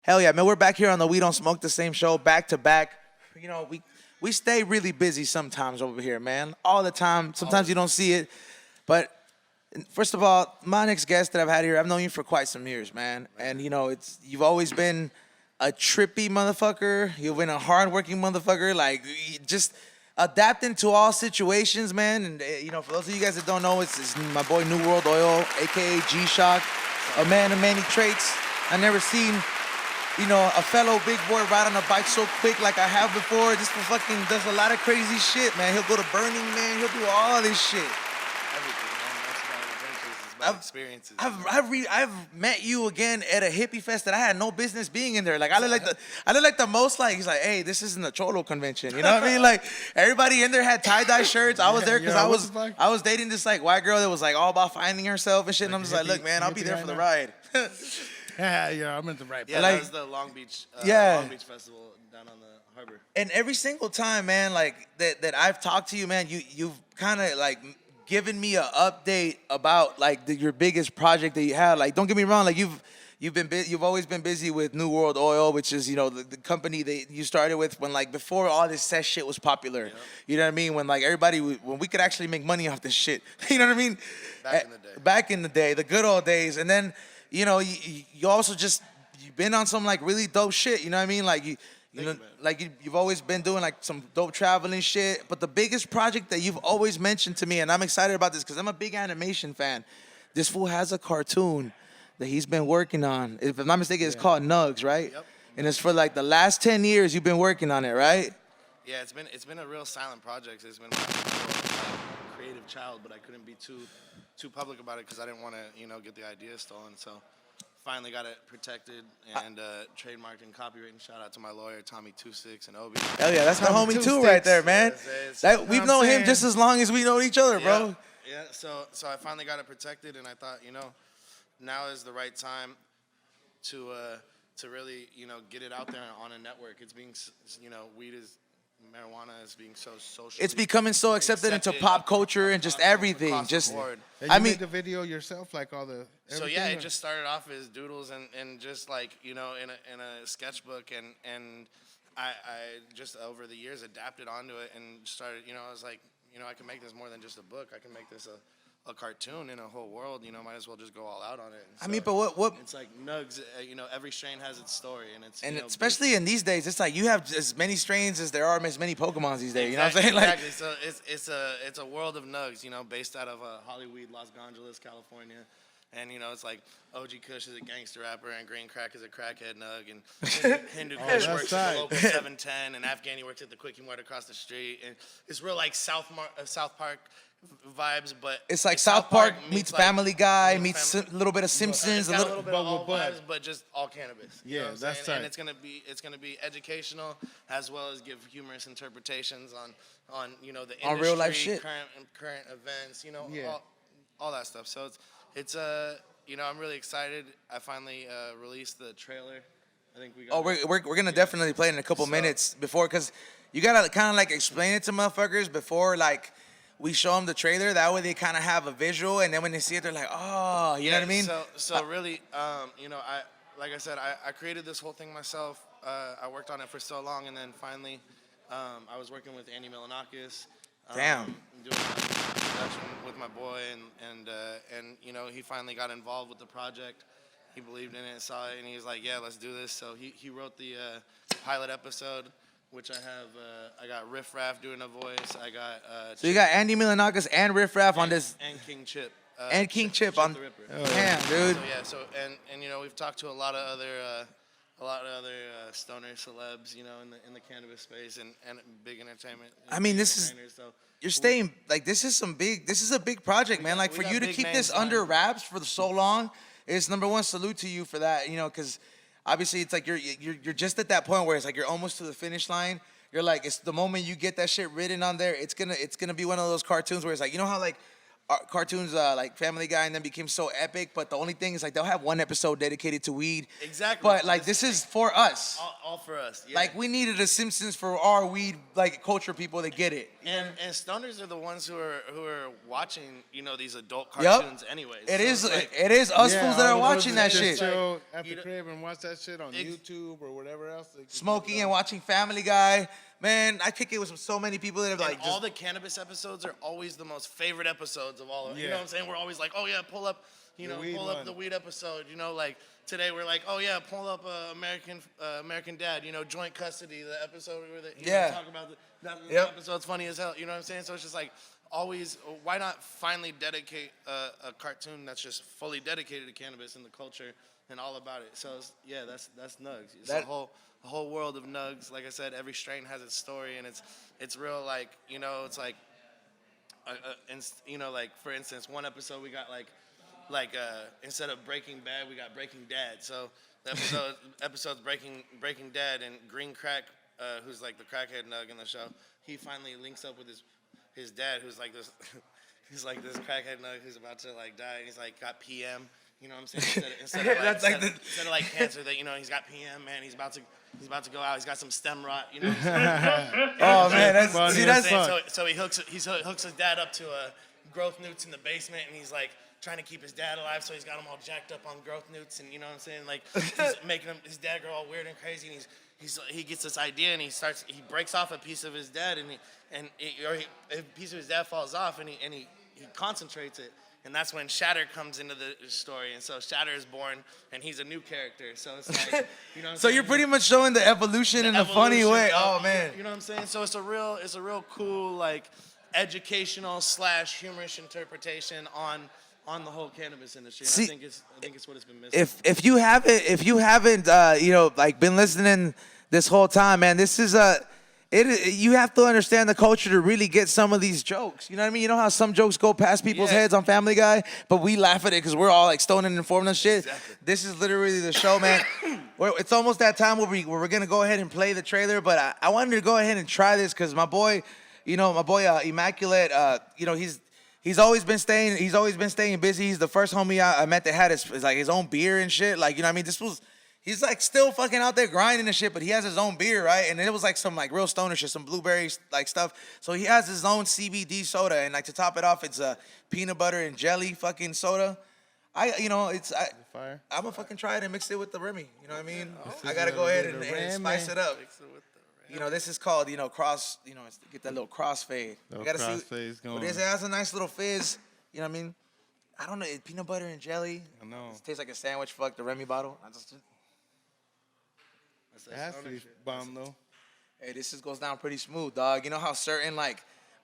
A: Hell yeah, man, we're back here on the We Don't Smoke the Same show, back to back. You know, we stay really busy sometimes over here, man. All the time. Sometimes you don't see it. But first of all, my next guest that I've had here, I've known you for quite some years, man. And you know, you've always been a trippy motherfucker. You've been a hardworking motherfucker. Like, just adapting to all situations, man. And you know, for those of you guys that don't know, it's my boy New World Oil, aka G-Shock, a man of many traits. I never seen, you know, a fellow big boy ride on a bike so quick like I have before. This fucking does a lot of crazy shit, man. He'll go to Burning Man. He'll do all this shit.
F: Everything, man. That's about adventures. It's about experiences.
A: I've met you again at a hippie fest that I had no business being in there. Like I look like the most like, he's like, hey, this isn't a Cholo convention. You know what I mean? Like everybody in there had tie-dye shirts. I was there because I was dating this like white girl that was like all about finding herself and shit. And I'm just like, look, man, I'll be there for the ride.
C: Yeah, I'm in the right place.
F: Yeah,
A: like-
F: that was the Long Beach Festival down on the harbor.
A: And every single time, man, like that I've talked to you, man, you've kind of like given me an update about like your biggest project that you had. Like, don't get me wrong, like you've always been busy with New World Oil, which is, you know, the company that you started with when like before all this sex shit was popular. Yep. You know what I mean? When like when we could actually make money off this shit. You know what I mean?
F: Back in the day.
A: Back in the day, the good old days. And then, you know, you also you've been on some like really dope shit. You know what I mean? Like you've always been doing like some dope traveling shit. But the biggest project that you've always mentioned to me, and I'm excited about this because I'm a big animation fan. This fool has a cartoon that he's been working on. If I'm not mistaken, it's called Nugs, right?
F: Yep.
A: And it's for like the last 10 years you've been working on it, right?
F: Yeah, it's been a real silent project. It's been my creative child, but I couldn't be too public about it because I didn't want to, you know, get the idea stolen. So finally got it protected and trademarked and copyrighted. Shout out to my lawyer, Tommy 26 and Obi.
A: Hell yeah, that's my
C: Tommy
A: homie
C: Two
A: too
C: Sticks.
A: right there, man. We've known him
C: saying?
A: just as long as we know each other, bro.
F: Yeah. So I finally got it protected, and I thought, you know, now is the right time to really, you know, get it out there on a network. It's being, you know, marijuana is being so social.
A: It's becoming so accepted into pop culture and just everything.
F: across the
A: Just,
F: board.
C: And
A: I
C: you
A: mean,
C: made the video yourself, like all the.
F: So yeah,
C: everything,
F: it just started off as doodles and just like, you know, in a sketchbook, and I just over the years adapted onto it and started, you know, I was like, you know, I can make this more than just a book. I can make this a cartoon in a whole world. You know, might as well just go all out on it.
A: I mean, but what?
F: It's like Nugs. You know, every strain has its story, and it's
A: And
F: you know,
A: especially in these days, it's like you have as many strains as there are as many Pokemons these days. You know what I'm saying? Like,
F: exactly. So it's a world of Nugs. You know, based out of Hollywood, Los Angeles, California. And, you know, it's like OG Kush is a gangster rapper and Green Crack is a crackhead nug. And Hindu Kush works at the local 710 and Afghani works at the Quickie Mart across the street. And it's real like South Park vibes, but
A: it's like South Park meets
F: like
A: Family Guy, meets a little bit of
F: It's
A: Simpsons,
F: got a little bit of all
C: Bud.
F: vibes, but just all cannabis. You know
C: Yeah,
F: what I'm
C: that's
F: saying?
C: tight.
F: And it's gonna be educational as well as give humorous interpretations on you know the industry,
A: On real life shit.
F: current events, you know,
C: Yeah.
F: all that stuff. So it's you know, I'm really excited. I finally released the trailer. I think we got.
A: Oh, we're gonna definitely play it in a couple minutes before, cause you gotta kind of like explain it to motherfuckers before like we show them the trailer. That way they kind of have a visual, and then when they see it, they're like, oh, you know what I mean?
F: So really, you know, like I said, I created this whole thing myself. I worked on it for so long, and then finally, I was working with Andy Milanakis.
A: Damn.
F: Doing production with my boy, and you know, he finally got involved with the project. He believed in it, saw it, and he was like, yeah, let's do this. So he wrote the pilot episode, which I have. I got Riff Raff doing a voice. I got.
A: So you got Andy Milanakis and Riff Raff on this,
F: and King Chip.
A: and King Chip on.
F: the Ripper.
A: Damn, dude.
F: So yeah, so and you know, we've talked to a lot of other stoner celebs, you know, in the cannabis space and big entertainment.
A: I mean, this is.
F: entertainers, so
A: You're staying like this is a big project, man. Like
F: we
A: for
F: got
A: you to
F: big
A: keep
F: names
A: this
F: signed.
A: under wraps for so long, it's number one salute to you for that. You know, because obviously it's like you're just at that point where it's like you're almost to the finish line. you're like, it's the moment you get that shit written on there, it's gonna be one of those cartoons where it's like, you know how like cartoons like Family Guy and then became so epic, but the only thing is like they'll have one episode dedicated to weed.
F: Exactly.
A: But like this is for us.
F: All for us. Yeah.
A: Like we needed a Simpsons for our weed like culture people that get it.
F: And stoners are the ones who are watching, you know, these adult cartoons anyways.
A: It is
F: it's like,
A: it is us fools that
C: all
A: are
C: the
A: watching that
C: just
A: shit.
C: chill at the crib and watch that shit on YouTube or whatever else.
A: Smoking and watching Family Guy. Man, I kick it with so many people that have like
F: all the cannabis episodes are always the most favorite episodes of all of them. You know what I'm saying? We're always like, oh yeah, pull up the weed episode. You know, like today we're like, oh yeah, pull up American Dad. You know, joint custody, the episode where they talk about the episode's funny as hell. You know what I'm saying? So it's just like always, why not finally dedicate a cartoon that's just fully dedicated to cannabis and the culture and all about it? So that's Nugs. It's the whole world of Nugs. Like I said, every strain has its story, and it's real. Like, you know, it's like, you know, like for instance, one episode we got like instead of Breaking Bad, we got Breaking Dad. So the episode's Breaking Dad, and Green Crack, who's like the crackhead Nug in the show, he finally links up with his dad, who's like this, he's like this crackhead Nug who's about to like die, and he's like got PM. You know what I'm saying? Instead of like cancer, that, you know, he's got PM, man. He's about to go out. He's got some stem rot. You know what I'm saying?
A: Oh man, that's
C: funny.
A: see that's
F: so he hooks his dad up to growth newts in the basement, and he's like trying to keep his dad alive, so he's got him all jacked up on growth newts, and you know what I'm saying? Like he's making his dad grow all weird and crazy, and he gets this idea, and he breaks off a piece of his dad, a piece of his dad falls off, and he concentrates it. And that's when Shatter comes into the story, and so Shatter is born, and he's a new character. So it's like, you know. What I'm
A: so
F: saying?
A: you're pretty much showing the evolution in a funny way. Oh man.
F: You know what I'm saying? So it's a real cool like educational / humorous interpretation on the whole cannabis industry. And
A: See,
F: I think it's what it's been missing.
A: If you haven't you know, like been listening this whole time, man, this is you have to understand the culture to really get some of these jokes. You know what I mean? You know how some jokes go past people's heads on Family Guy, but we laugh at it because we're all like stoned and informed and shit.
F: Exactly.
A: This is literally the show, man. It's almost that time where we're gonna go ahead and play the trailer, but I wanted to go ahead and try this because my boy Immaculate, you know, he's always been staying busy. He's the first homie I met that had his own beer and shit. Like, you know what I mean? He's like still fucking out there grinding and shit, but he has his own beer, right? And it was like some like real stoner shit, some blueberry like stuff. So he has his own CBD soda, and like to top it off, it's a peanut butter and jelly fucking soda. I'm gonna fucking try it and mix it with the Remy. You know what I mean? I gotta go ahead and spice it up. You know, this is called, you know, cross. You know, get that little crossfade. You gotta see. But it has a nice little fizz. You know what I mean? I don't know, peanut butter and jelly.
C: I know.
A: It tastes like a sandwich. Fuck the Remy bottle.
C: It has to be bomb though.
A: Hey, this goes down pretty smooth, dog. You know how certain like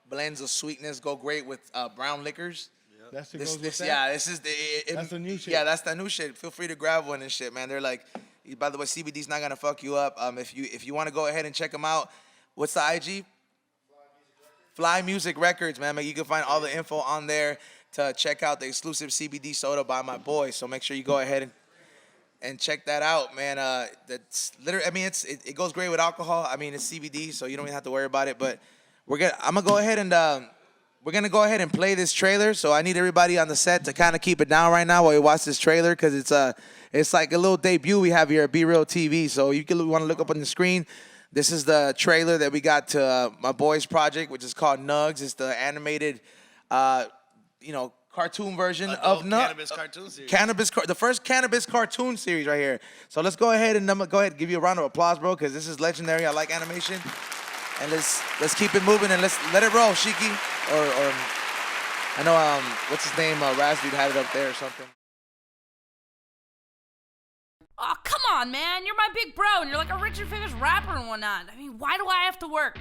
A: blends of sweetness go great with brown liquors?
C: Yep. That's what
A: This,
C: goes with that?
A: yeah, this is
C: that's the new shit.
A: Yeah, that's the new shit. Feel free to grab one and shit, man. They're like, by the way, CBD's not gonna fuck you up. If you want to go ahead and check them out, what's the IG? Fly Music Records, man. You can find all the info on there to check out the exclusive CBD soda by my boy. So make sure you go ahead and check that out, man. That's literally, I mean, it goes great with alcohol. I mean, it's CBD, so you don't even have to worry about it. But I'm gonna go ahead and play this trailer. So I need everybody on the set to kind of keep it down right now while we watch this trailer, because it's like a little debut we have here at Be Real TV. So you can want to look up on the screen. This is the trailer that we got to my boy's project, which is called Nugs. It's the animated, cartoon version of
F: cannabis cartoon series.
A: The first cannabis cartoon series right here. So let's go ahead and give you a round of applause, bro, because this is legendary. I like animation, and let's keep it moving and let's let it roll, Shiki. Or I know what's his name, Raz dude had it up there or something.
D: Oh, come on, man. You're my big bro, and you're like a rich and famous rapper and whatnot. I mean, why do I have to work?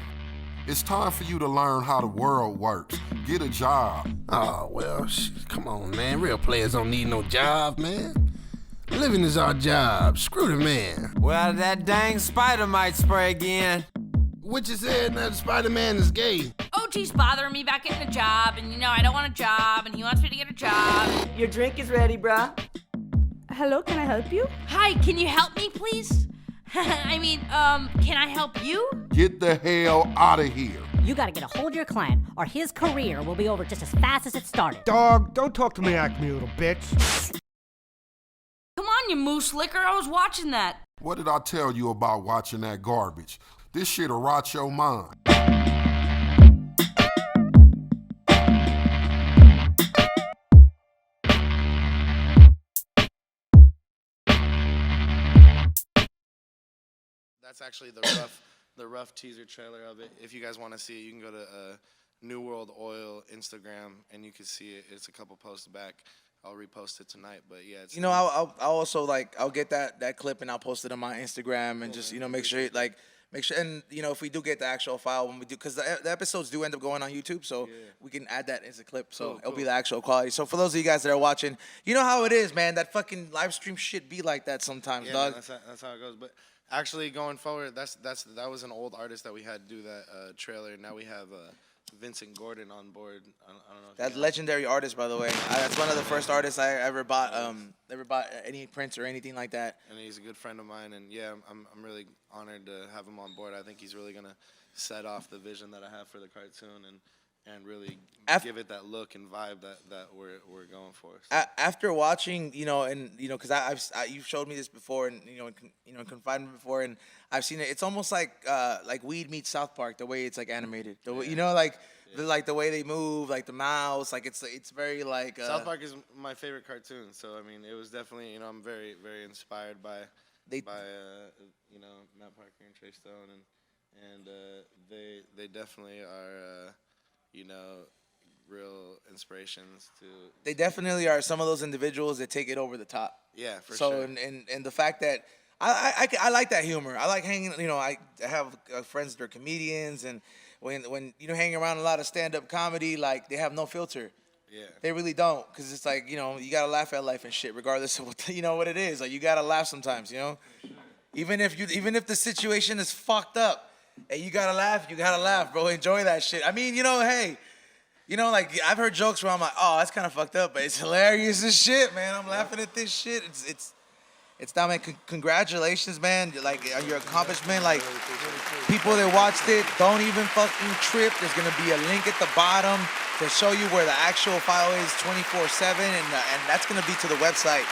G: It's time for you to learn how the world works. Get a job.
H: Oh, well, come on, man. Real players don't need no job, man. Living is our job. Screw the man.
I: Well, that dang spider might spray again.
H: What you said, that Spider-Man is gay.
D: OG's bothering me about getting a job, and I don't want a job, and he wants me to get a job.
J: Your drink is ready, bruh. Hello, can I help you?
D: Hi, can you help me, please? I mean, can I help you?
G: Get the hell out of here.
K: You gotta get a hold of your client, or his career will be over just as fast as it started.
L: Dog, don't talk to me like me, little bitch.
D: Come on, you moose licker. I was watching that.
G: What did I tell you about watching that garbage? This shit'll rot your mind.
F: That's actually the rough teaser trailer of it. If you guys want to see it, you can go to New World Oil Instagram and you can see it. It's a couple posts back. I'll repost it tonight. But yeah, it's
A: I'll also I'll get that clip and I'll post it on my Instagram and just make sure and if we do get the actual file when we do, because the episodes do end up going on YouTube, so we can add that as a clip, so it'll be the actual quality. So for those of you guys that are watching, you know how it is, man. That fucking live stream shit be like that sometimes, dog.
F: Man, that's how it goes. But actually, going forward, that was an old artist that we had do that trailer. Now we have Vincent Gordon on board. I don't know.
A: That legendary artist, by the way. That's one of the first artists I ever bought any prints or anything like that.
F: And he's a good friend of mine. And yeah, I'm really honored to have him on board. I think he's really gonna set off the vision that I have for the cartoon and really give it that look and vibe that we're going for. So.
A: After watching, because you've showed me this before, and in confinement before, and I've seen it. It's almost like Weed meets South Park, the way it's like animated. The way, the way they move, like the mouths, like it's very like.
F: South Park is my favorite cartoon, so I mean, it was definitely I'm very very inspired by Matt Parker and Trey Stone, and they definitely are. Real inspirations to. They
A: definitely are some of those individuals that take it over the top.
F: Yeah, for
A: sure.
F: sure.
A: And the fact that I like that humor. I like hanging. I have friends that are comedians, and when hang around a lot of stand-up comedy, like they have no filter.
F: Yeah.
A: They really don't, because it's like you gotta laugh at life and shit, regardless of what it is. Like you gotta laugh sometimes. Even if the situation is fucked up. Hey, you gotta laugh, bro. Enjoy that shit. I mean, hey, I've heard jokes where I'm like, oh, that's kind of fucked up, but it's hilarious as shit, man. I'm laughing at this shit. It's down, man. Congratulations, man. Like, on your accomplishment. Like, people that watched it, don't even fucking trip. There's gonna be a link at the bottom to show you where the actual file is 24/7, and that's gonna be to the website.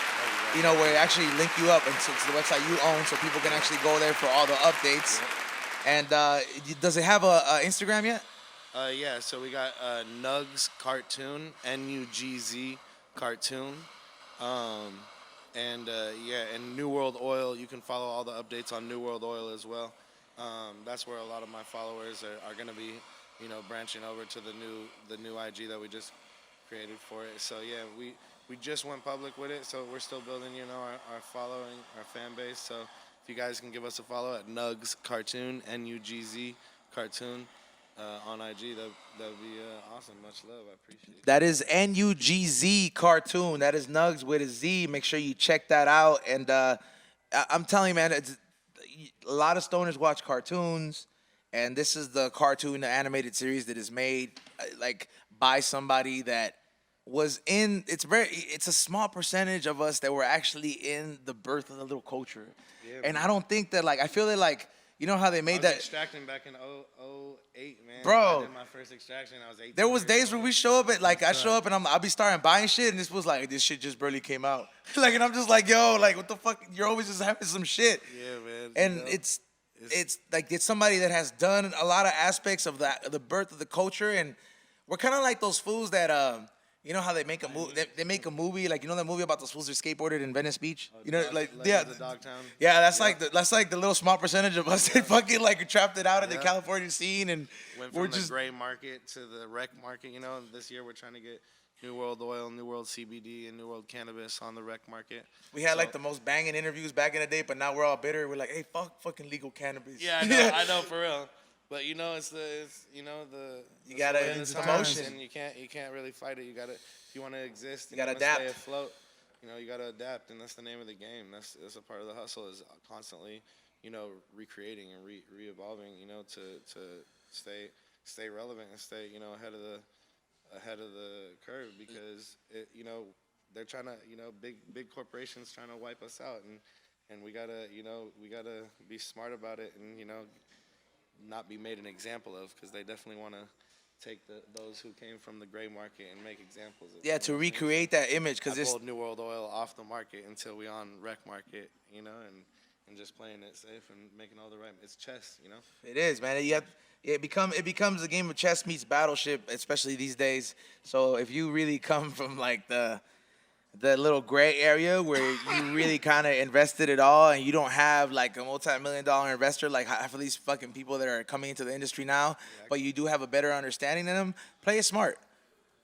A: Where it actually link you up and to the website you own, so people can actually go there for all the updates. And does it have a Instagram yet?
F: Yeah, so we got Nugs Cartoon, Nugz Cartoon. And New World Oil, you can follow all the updates on New World Oil as well. That's where a lot of my followers are going to be, branching over to the new IG that we just created for it. So yeah, we just went public with it, so we're still building, our following, our fan base. So if you guys can give us a follow at Nugs Cartoon, Nugz Cartoon, on IG, that'd be awesome. Much love. I appreciate it.
A: That is Nugz Cartoon. That is Nugs with a Z. Make sure you check that out. And I'm telling you, man, a lot of stoners watch cartoons, and this is the cartoon, the animated series that is made by somebody that was in. It's a small percentage of us that were actually in the birth of the little culture. Yeah, and I don't think that I feel that how they made that.
F: Extracting back in 08, man.
A: Bro.
F: I did my first extraction. I was 18.
A: There was days where we show up at I show up and I'll be starting buying shit, and this was this shit just barely came out. And I'm just yo, what the fuck? You're always just having some shit.
F: Yeah, man.
A: And it's somebody that has done a lot of aspects of the birth of the culture, and we're kind of like those fools that how they make a movie? They make a movie that movie about those fools that skateboarded in Venice Beach.
F: The Dogtown.
A: Yeah, that's the little small percentage of us that fucking trapped it out in the California scene, and
F: went from the gray market to the rec market. This year we're trying to get New World Oil, New World CBD, and New World Cannabis on the rec market.
A: We had the most banging interviews back in the day, but now we're all bitter. We're like, hey, fuck fucking legal cannabis.
F: Yeah, I know for real. But it's
A: you gotta it's the motion,
F: and you can't really fight it. You gotta, if you want to exist,
A: you gotta adapt.
F: Stay afloat. You gotta adapt, and that's the name of the game. That's a part of the hustle, is constantly, recreating and re-evolving. To stay relevant and stay ahead of the curve, because they're trying to big corporations trying to wipe us out, and we gotta be smart about it, and not be made an example of, because they definitely want to take those who came from the gray market and make examples of.
A: Yeah, to recreate that image, because
F: I
A: it's
F: pulled New World Oil off the market until we on rec market, you know, and just playing it safe and making all the right. It's chess, you know.
A: It is, man. It becomes a game of chess meets battleship, especially these days. So if you really come from like the little gray area where you really kind of invested it all and you don't have like a multi-million-dollar investor like half of these fucking people that are coming into the industry now, but you do have a better understanding than them, play it smart.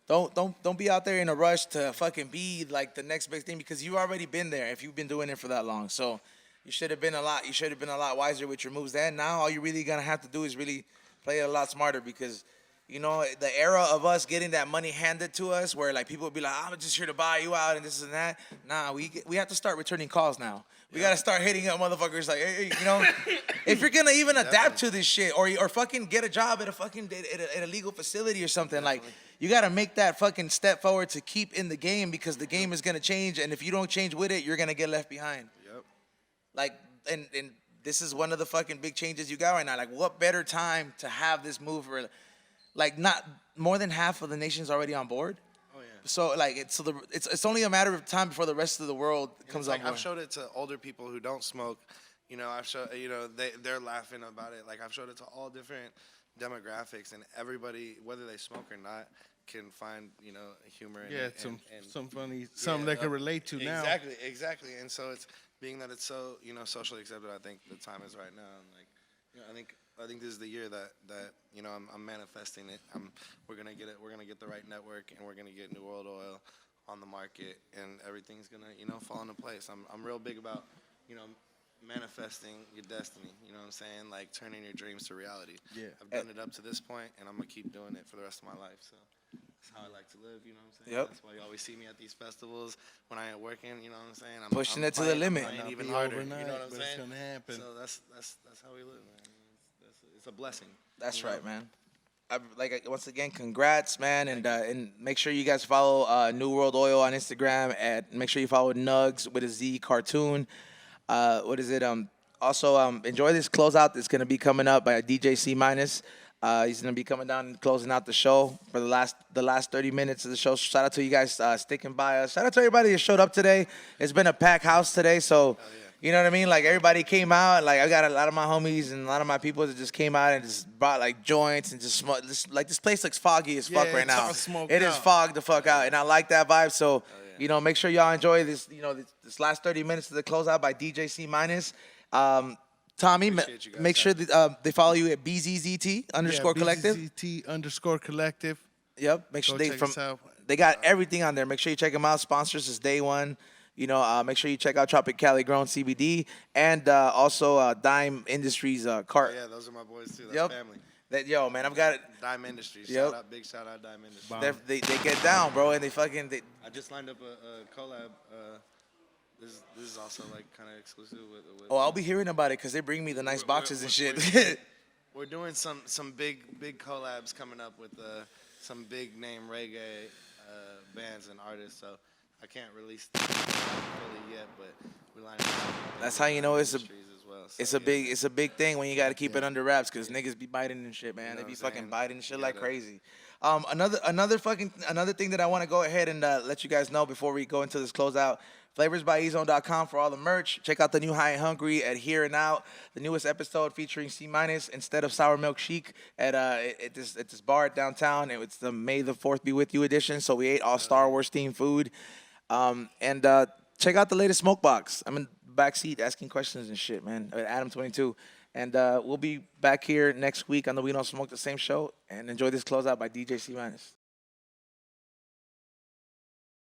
A: Don't be out there in a rush to fucking be like the next big thing, because you've already been there if you've been doing it for that long. So you should have been a lot wiser with your moves then. Now all you're really gonna have to do is really play it a lot smarter, because you know, the era of us getting that money handed to us, where like people would be like, "I'm just here to buy you out," and this and that. Nah, we have to start returning calls now. We gotta start hitting up motherfuckers like, hey, you know, if you're gonna even adapt to this shit, or fucking get a job at a legal facility or something, like you gotta make that fucking step forward to keep in the game, because the game is gonna change, and if you don't change with it, you're gonna get left behind.
F: Yep.
A: Like, and this is one of the fucking big changes you got right now. Like, what better time to have this move where, like, not more than half of the nation's already on board.
F: Oh yeah.
A: So like it's only a matter of time before the rest of the world comes on board.
F: I've showed it to older people who don't smoke. You know, they're laughing about it. Like, I've showed it to all different demographics, and everybody, whether they smoke or not, can find, you know, humor in it.
C: Some funny, something they can relate to now.
F: Exactly. And so it's being that it's so, you know, socially accepted. I think the time is right now. And like, you know, I think this is the year that you know, I'm manifesting it. We're gonna get it. We're gonna get the right network, and we're gonna get New World Oil on the market, and everything's gonna, you know, fall into place. I'm real big about, you know, manifesting your destiny. You know what I'm saying? Like, turning your dreams to reality.
C: Yeah.
F: I've done it up to this point, and I'm gonna keep doing it for the rest of my life. So that's how I like to live. You know what I'm saying?
A: Yep.
F: That's why you always see me at these festivals when I ain't working. You know what I'm saying? I'm
A: Pushing it to the limit.
F: I'm playing even
C: Be
F: harder.
C: overnight,
F: You know what I'm
C: but
F: saying?
C: it's gonna happen.
F: So that's how we live, man. It's a blessing.
A: That's right, man. Once again, congrats, man, and make sure you guys follow New World Oil on Instagram. Make sure you follow Nugs with a Z cartoon. What is it? Also, enjoy this closeout that's gonna be coming up by DJ C minus. He's gonna be coming down and closing out the show for the last 30 minutes of the show. Shout out to you guys sticking by us. Shout out to everybody that showed up today. It's been a packed house today, so. You know what I mean? Like, everybody came out. Like, I got a lot of my homies and a lot of my people that just came out and just brought like joints and just smoked. Like, this place looks foggy as fuck right now. It is fogged the fuck out, and I like that vibe. So, you know, make sure y'all enjoy this. You know, this last 30 minutes of the closeout by DJ C minus. Tommy, make sure that, they follow you at BZZT _ collective.
C: BZZT _ collective.
A: Yep. Make sure they got everything on there. Make sure you check them out. Sponsors is day one. You know, make sure you check out Tropicali Grown CBD, and also Dime Industries cart.
F: Yeah, those are my boys too. That's family.
A: Yo, man, I've got it.
F: Dime Industries. Big shout out Dime Industries.
A: They get down, bro, and they fucking.
F: I just lined up a collab. This is also like kind of exclusive with.
A: Oh, I'll be hearing about it because they bring me the nice boxes and shit.
F: We're doing some big collabs coming up with some big name reggae bands and artists. So I can't release them fully yet, but we line up.
A: That's how you know it's a.
F: Well. So,
A: it's a big thing when you got to keep it under wraps, because niggas be biting and shit, man. You know, they be fucking biting shit like crazy. Another thing that I want to go ahead and let you guys know before we go into this closeout. FlavorsByEzone.com for all the merch. Check out the new High and Hungry at Here and Out, the newest episode featuring C minus instead of Sour Milk Chic at this bar downtown. It's the May the 4th Be With You edition. So we ate all Star Wars themed food. And check out the latest Smoke Box. I'm in the back seat asking questions and shit, man. Adam22. And we'll be back here next week on the We Don't Smoke the Same show. And enjoy this closeout by DJ C minus.